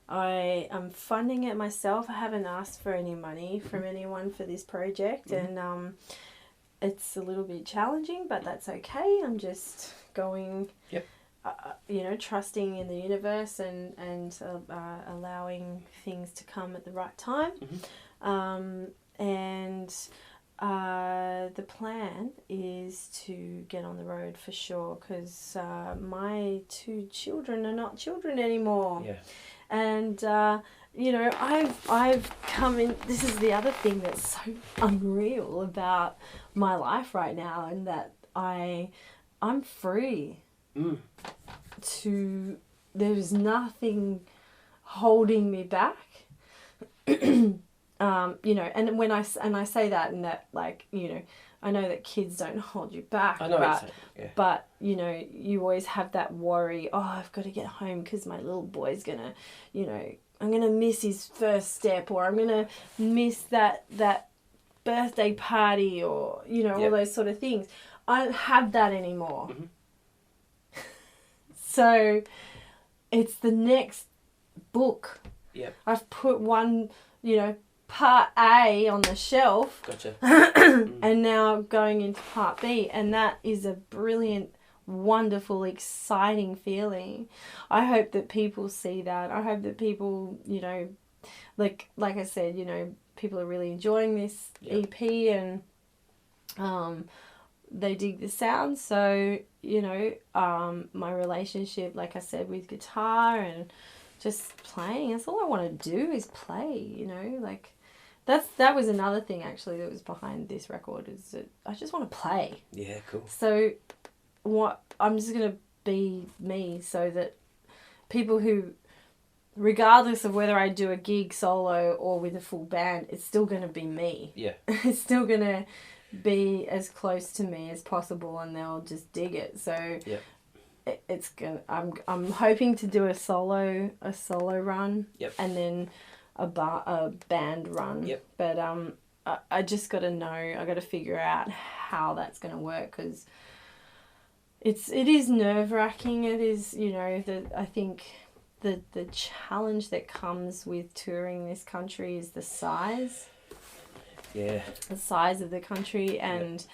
I am funding it myself. I haven't asked for any money from anyone for this project, mm-hmm. and it's a little bit challenging, but that's okay. I'm just going trusting in the universe and allowing things to come at the right time. And the plan is to get on the road for sure, because my 2 children are not children anymore. Yeah. And I've come in. This is the other thing that's so unreal about my life right now, and that I'm free. There's nothing holding me back. And when I say that, and that, like, I know that kids don't hold you back. I know but, yeah. But, you always have that worry, I've got to get home because my little boy's going to, I'm going to miss his first step, or I'm going to miss that birthday party, or, all those sort of things. I don't have that anymore. So it's the next book. Yep. I've put one, part A on the shelf. Gotcha. And now going into part B, and that is a brilliant, wonderful, exciting feeling. I hope that people see that. I hope that people, like I said, people are really enjoying this EP, and they dig the sound. So, my relationship, like I said, with guitar and just playing, that's all I want to do is play, like that was another thing actually that was behind this record, is that I just want to play. Yeah, cool. So I'm just going to be me, so that people who, regardless of whether I do a gig solo or with a full band, it's still going to be me. Yeah. It's still going to be as close to me as possible, and they'll just dig it. So it's gonna. I'm hoping to do a solo run, and then a band run. But I just got to know. I got to figure out how that's gonna work, because it is nerve-wracking. It is, I think the challenge that comes with touring this country is the size. Yeah. The size of the country, and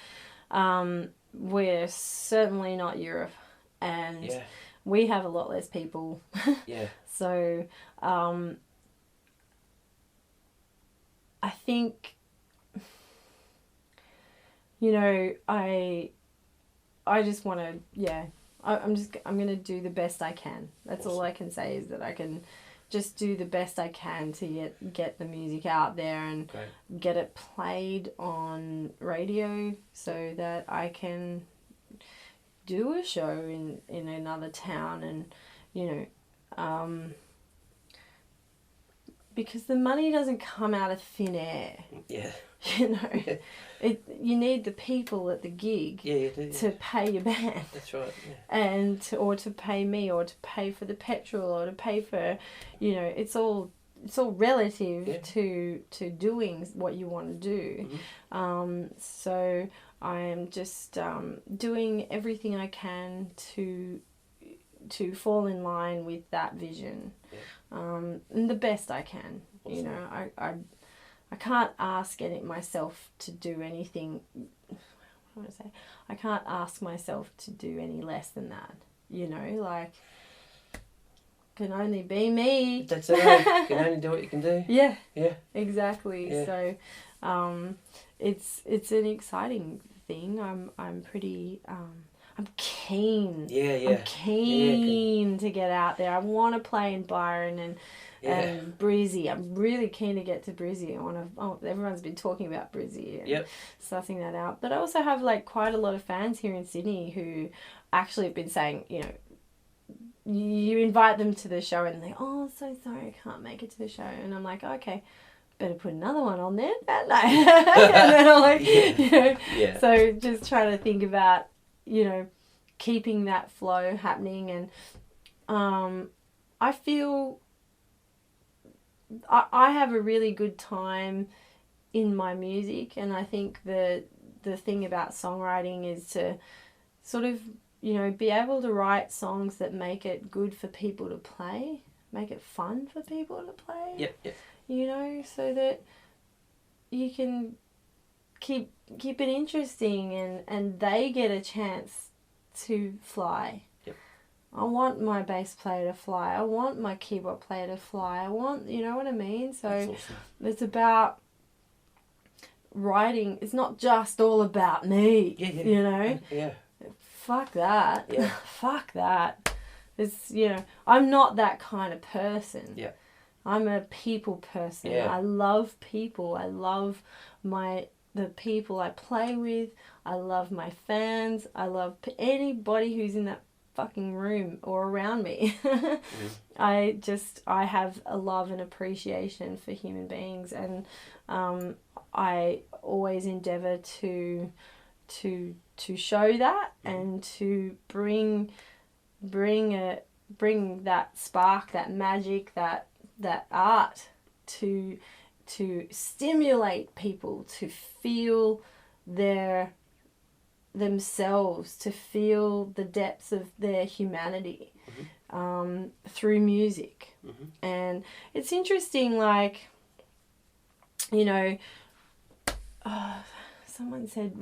we're certainly not Europe, and we have a lot less people. So I think, I just want to, I'm going to do the best I can. That's all I can say, is that I can just do the best I can to get the music out there and get it played on radio, so that I can do a show in another town, and because the money doesn't come out of thin air. Yeah. You need the people at the gig to pay your band. That's right. Yeah. And or to pay me, or to pay for the petrol, or to pay for, it's all relative to doing what you want to do. So I am just doing everything I can to fall in line with that vision, and the best I can. Awesome. I can't ask myself to do anything. What do I say? I can't ask myself to do any less than that. Can only be me. That's it. You can only do what you can do. Yeah. Yeah. Exactly. Yeah. So, it's an exciting thing. I'm pretty. I'm keen. Yeah. I'm keen to get out there. I want to play in Byron and Brizzy. I'm really keen to get to Brizzy. Everyone's been talking about Brizzy and sussing that out. But I also have quite a lot of fans here in Sydney who actually have been saying, you invite them to the show and they're, oh, so sorry, I can't make it to the show. And I'm like, okay, better put another one on there that night. And then I'm like, so just trying to think about, keeping that flow happening. And I feel I have a really good time in my music, and I think the thing about songwriting is to sort of, be able to write songs that make it good for people to play, make it fun for people to play. So that you can keep it interesting, and they get a chance to fly. I want my bass player to fly. I want my keyboard player to fly. I want, you know what I mean? So That's awesome. it's about writing. It's not just all about me, you know? Yeah. Fuck that. Yeah. Fuck that. It's, you know, I'm not that kind of person. Yeah. I'm a people person. Yeah. I love people. I love the people I play with. I love my fans. I love anybody who's in that fucking room or around me. I have a love and appreciation for human beings, and I always endeavor to show that and to bring that spark, that magic, that art to stimulate people to feel themselves, to feel the depths of their humanity through music. And it's interesting, like, you know, someone said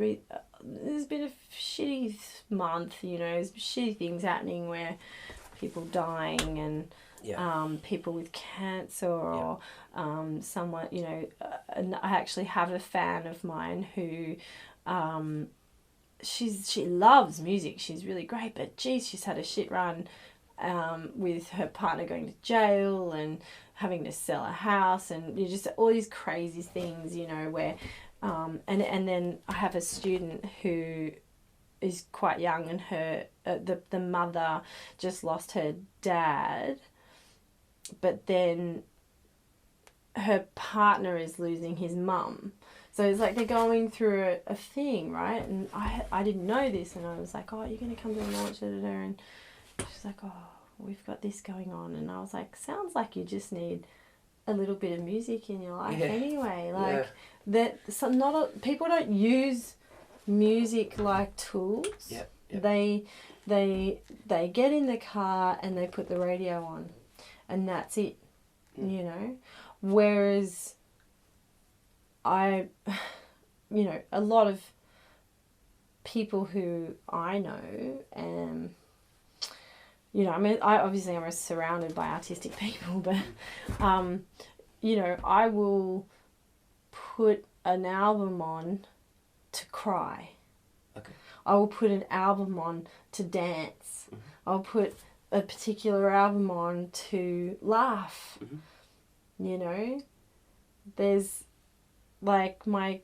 there's been a shitty month, you know, there's shitty things happening where people dying and people with cancer or someone, you know, and I actually have a fan of mine who she loves music, she's really great, but geez, she's had a shit run with her partner going to jail and having to sell a house, and you just all these crazy things, you know, where and then I have a student who is quite young, and her the mother just lost her dad, but then her partner is losing his mum. So it's like they're going through a thing, right? And I didn't know this, and I was like, oh, you're going to come to the launch, and she's like, oh, we've got this going on. And I was like, sounds like you just need a little bit of music in your life anyway. Like people don't use music like tools. They get in the car and they put the radio on, and that's it, you know. Whereas you know, a lot of people who I know, you know, I mean, I'm surrounded by artistic people, but, you know, I will put an album on to cry. Okay. I will put an album on to dance. I'll put a particular album on to laugh. You know, there's like my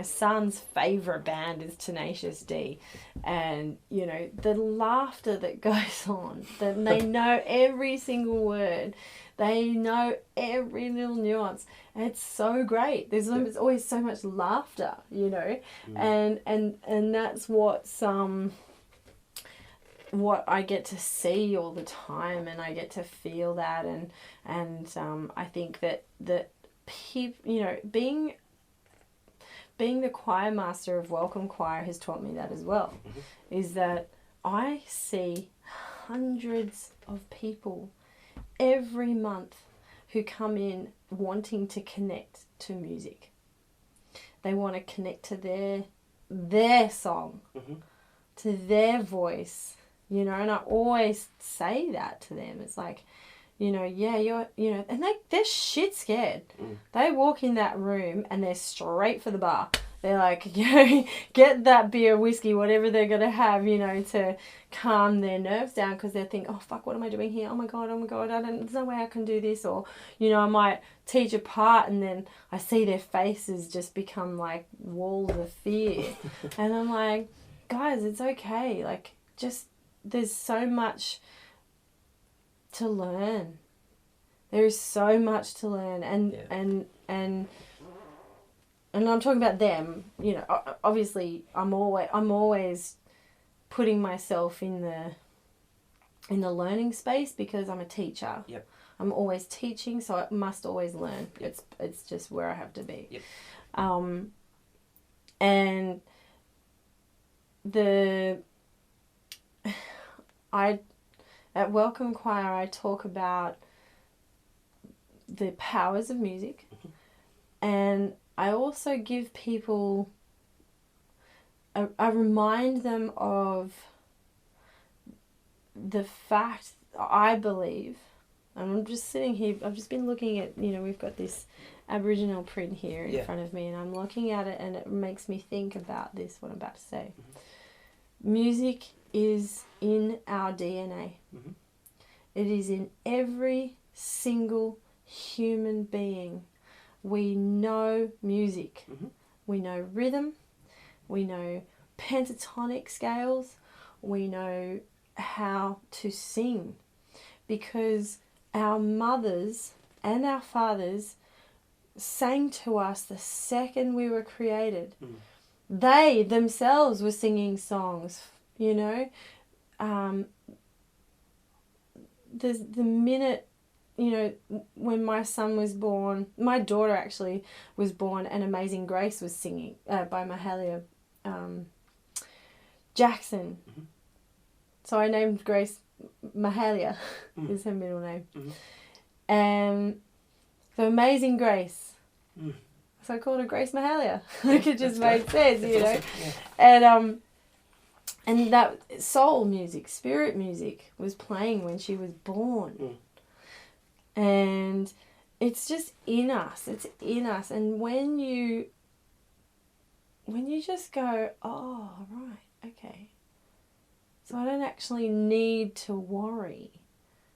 son's favorite band is Tenacious D, and you know the laughter that goes on, that they know every single word, they know every little nuance, and it's so great. There's always so much laughter, you know, and that's what I get to see all the time, and I get to feel that, and I think that people, you know, being the choir master of Welcome Choir has taught me that as well. Is that I see hundreds of people every month who come in wanting to connect to music. They want to connect to their song, to their voice. You know, and I always say that to them. It's like, you know, you're, you know, and they're shit scared. They walk in that room and they're straight for the bar. They're like, you know, get that beer, whiskey, whatever they're going to have, you know, to calm their nerves down, because they think, oh, fuck, what am I doing here? Oh my God, there's no way I can do this. Or, you know, I might teach a part and then I see their faces just become like walls of fear. And I'm like, guys, it's okay. Like, just, there's so much to learn. There is so much to learn, and I'm talking about them. You know, obviously, I'm always putting myself in the learning space because I'm a teacher. I'm always teaching, so I must always learn. It's just where I have to be. And at Welcome Choir, I talk about the powers of music, and I also give people, I remind them of the fact, I believe, and I'm just sitting here, I've just been looking at, we've got this Aboriginal print here in front of me, and I'm looking at it, and it makes me think about this, what I'm about to say. Music is in our DNA. It is in every single human being. We know music. We know rhythm. We know pentatonic scales. We know how to sing, because our mothers and our fathers sang to us the second we were created. They themselves were singing songs, the minute, when my son was born, my daughter actually was born, and Amazing Grace was singing by Mahalia Jackson. So I named Grace Mahalia, is her middle name. And so Amazing Grace. So I called her Grace Mahalia. Like, it just made sense, Awesome. And that soul music, spirit music was playing when she was born. And it's just in us. It's in us. And when you just go, oh, right, okay. So I don't actually need to worry.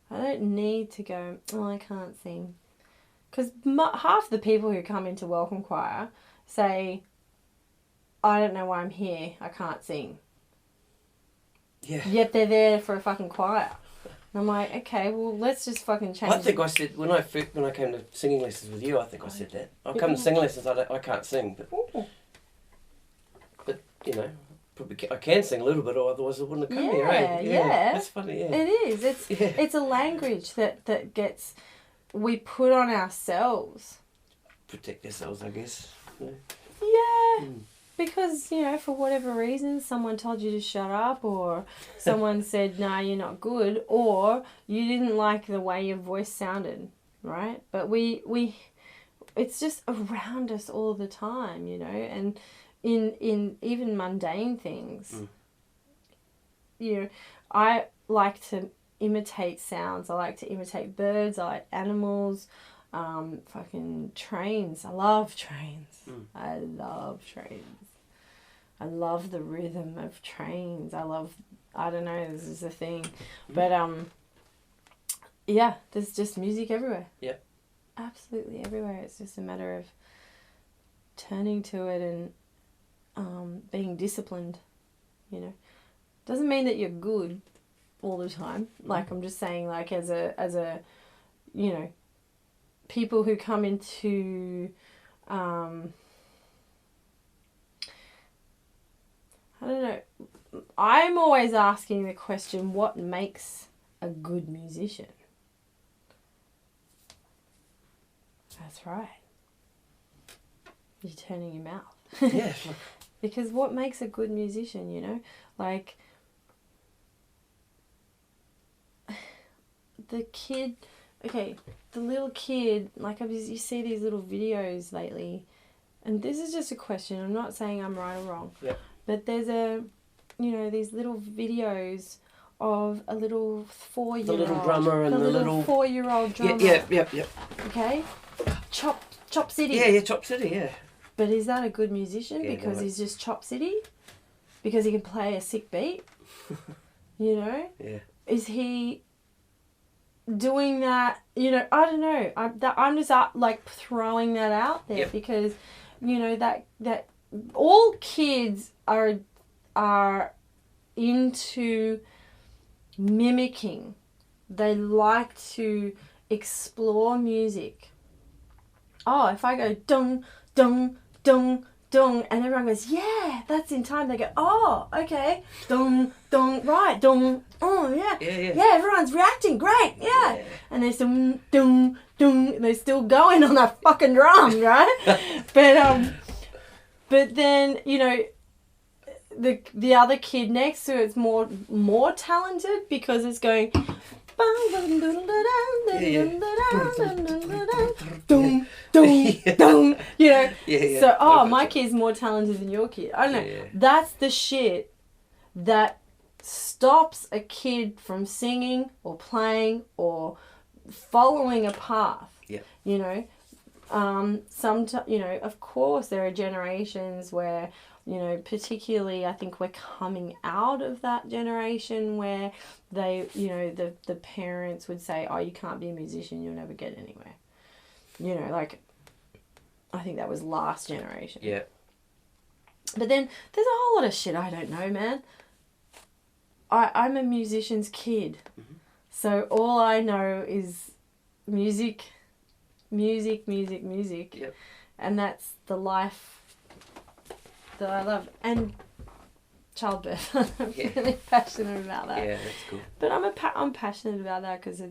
I don't need to go, oh, I can't sing. Because half the people who come into Welcome Choir say, I don't know why I'm here, I can't sing. Yeah. Yet they're there for a fucking choir. And I'm like, okay, well, let's just fucking change I think I said, when I came to singing lessons with you, I think I said that. I come to singing lessons, I can't sing, but probably I can sing a little bit, or otherwise I wouldn't have come here, eh? Yeah. That's funny, yeah. It is. It's a language that gets, we put on ourselves. Protect ourselves, I guess. Yeah. Because, for whatever reason, someone told you to shut up, or someone said, nah, you're not good, or you didn't like the way your voice sounded, right? But it's just around us all the time, and in even mundane things. I like to imitate sounds. I like to imitate birds. I like animals. Fucking trains. I love trains. I love trains. I love the rhythm of trains. I don't know, this is a thing. But, there's just music everywhere. Yep. Absolutely everywhere. It's just a matter of turning to it and being disciplined, Doesn't mean that you're good all the time. Like, I'm just saying, like, as a people who come into, I don't know, I'm always asking the question, what makes a good musician? That's right. You're turning your mouth. Yeah. Because what makes a good musician, Like, the little kid, like, you see these little videos lately, and this is just a question, I'm not saying I'm right or wrong, but there's these little videos of a little 4-year-old. The little drummer and the little 4-year-old drummer. Yeah. Okay? Chop City. Yeah, Chop City, yeah. But is that a good musician because no. he's just Chop City? Because he can play a sick beat? Yeah. Is he doing that, I don't know. I'm just throwing that out there because, that all kids are into mimicking. They like to explore music. Oh, if I go dung, dung, dung, dung, and everyone goes, yeah, that's in time. They go, oh, okay, dung, dung, right, dung, oh, yeah, yeah, everyone's reacting, great, yeah. And they're still, dung, dung, they're still going on that fucking drum, right? But then, the other kid next to it's more talented because it's going, dum, dum, dum, So, my kid's more talented than your kid. I don't know. That's the shit that stops a kid from singing or playing or following a path. Yeah. You know, of course there are generations where, you know, particularly I think we're coming out of that generation where they, you know, the parents would say, oh, you can't be a musician, you'll never get anywhere. You know, like, I think that was last generation. Yeah. But then there's a whole lot of shit I don't know, man. I'm a musician's kid. Mm-hmm. So all I know is music. Yep. And that's the life that I love. And childbirth. I'm really passionate about that. Yeah, that's cool. But I'm passionate about that because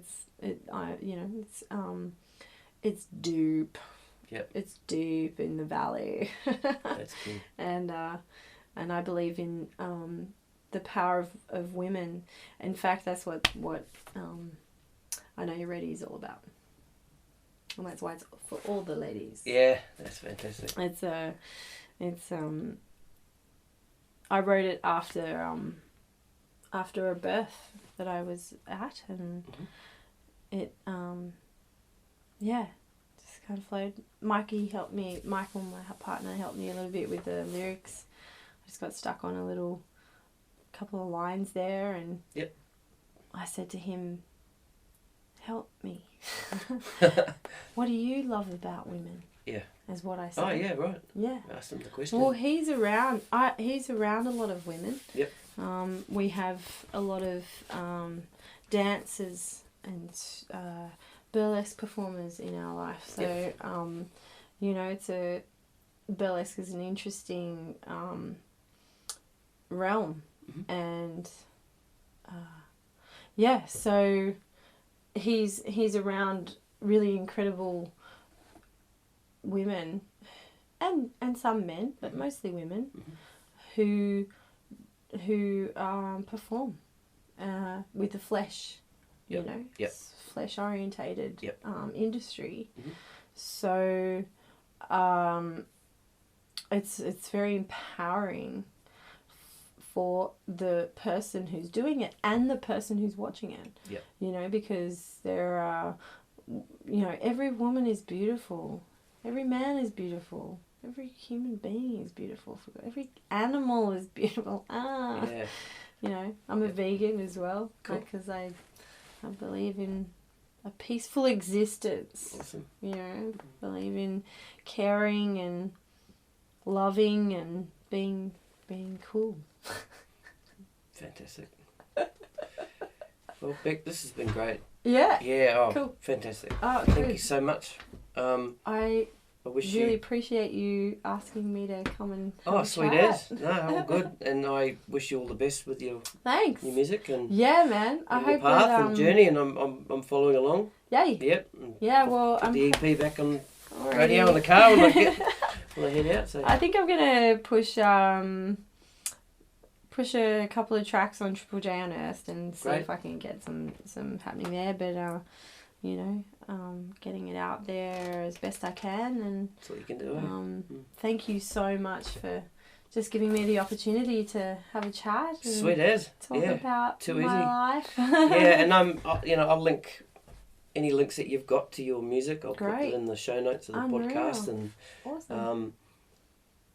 it's deep. Yep. It's deep in the valley. That's cool. And I believe in the power of women. In fact, that's what I Know You're Ready is all about. And that's why it's for all the ladies. Yeah, that's fantastic. I wrote it after a birth that I was at, and it just kind of flowed. Michael, my partner, helped me a little bit with the lyrics. I just got stuck on a couple of lines there, and I said to him, help me. What do you love about women? Yeah. Is what I said. Oh, yeah, right. Yeah. Ask him the question. Well, he's around a lot of women. Yep. We have a lot of dancers and burlesque performers in our life. So, you know, burlesque is an interesting realm. Mm-hmm. And, so he's around really incredible women and some men, but mostly women, who perform with the flesh, you know, flesh orientated industry. Mm-hmm. So it's very empowering for the person who's doing it and the person who's watching it. Yeah. You know, because there are, you know, every woman is beautiful. Every man is beautiful. Every human being is beautiful. Every animal is beautiful. Yeah. You know, I'm a vegan as well. Cool. Because I believe in a peaceful existence. Awesome. You know, believe in caring and loving and being cool. Fantastic. Well, Bek, this has been great. Yeah. Yeah. Oh, cool. Fantastic. Oh, Thank you so much. I really appreciate you asking me to come and have a sweet chat. as. No, all good. And I wish you all the best with your music and man. I hope path that, and journey, and I'm following along. Yay. Yep. Yeah. Well, put the EP back on radio in the car when I head out. So I think I'm gonna push a couple of tracks on Triple J Unearthed and see if I can get some happening there. But you know, getting it out there as best I can, and that's what you can do. Thank you so much for just giving me the opportunity to have a chat. And sweet as. Talk about my life. Yeah, and I'll link any links that you've got to your music. I'll put it in the show notes of the podcast. And awesome.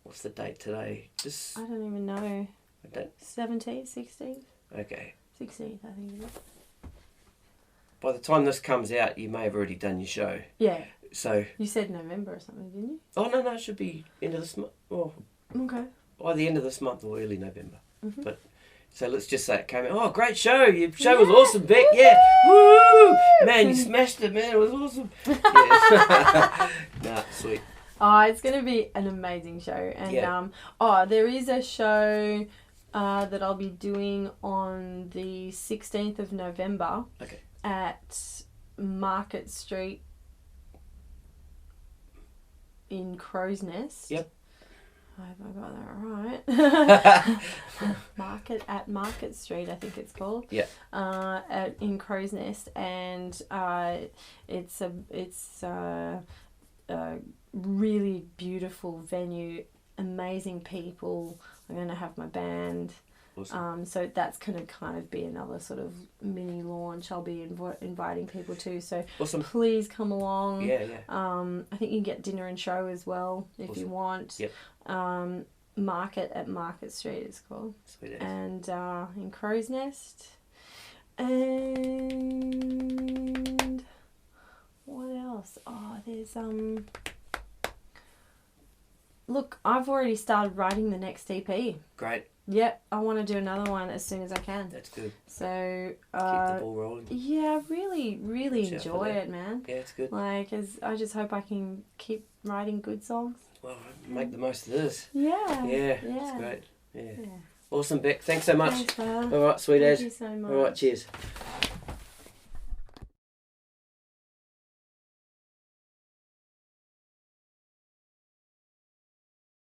What's the date today? I don't even know. 17th, 16th? Okay. 16th, I think it is. By the time this comes out, you may have already done your show. Yeah. So. You said November or something, didn't you? Oh, no, it should be end of this month. Oh. Okay. By the end of this month or early November. Mm-hmm. But so let's just say it came out. Oh, great show! Your show was awesome, Bek. Yeah, woo! Man, you smashed it, man. It was awesome. Yeah. Nah, sweet. Oh, it's going to be an amazing show. And there is a show that I'll be doing on the 16th of November. Okay. At Market Street in Crow's Nest. Yep. Have I got that right? Market Street, I think it's called. Yeah. In Crow's Nest, and it's a really beautiful venue, amazing people. I'm going to have my band. Awesome. So that's going to kind of be another sort of mini launch I'll be inviting people to. So Awesome. please come along. Yeah. I think you can get dinner and show as well if you want. Yep. Market at Market Street it's called. Sweet ass. And in Crow's Nest. And what else? Oh, there's look, I've already started writing the next EP. Great. Yep, I want to do another one as soon as I can. That's good. So Keep the ball rolling. yeah, I really enjoy it, man. Yeah, it's good. Like, I just hope I can keep writing good songs. Well, make the most of this. Yeah. Yeah. It's great. Yeah. Yeah. Awesome, Beck. Thanks so much. Thanks, man. All right, sweet Thank as. you so much. All right, cheers.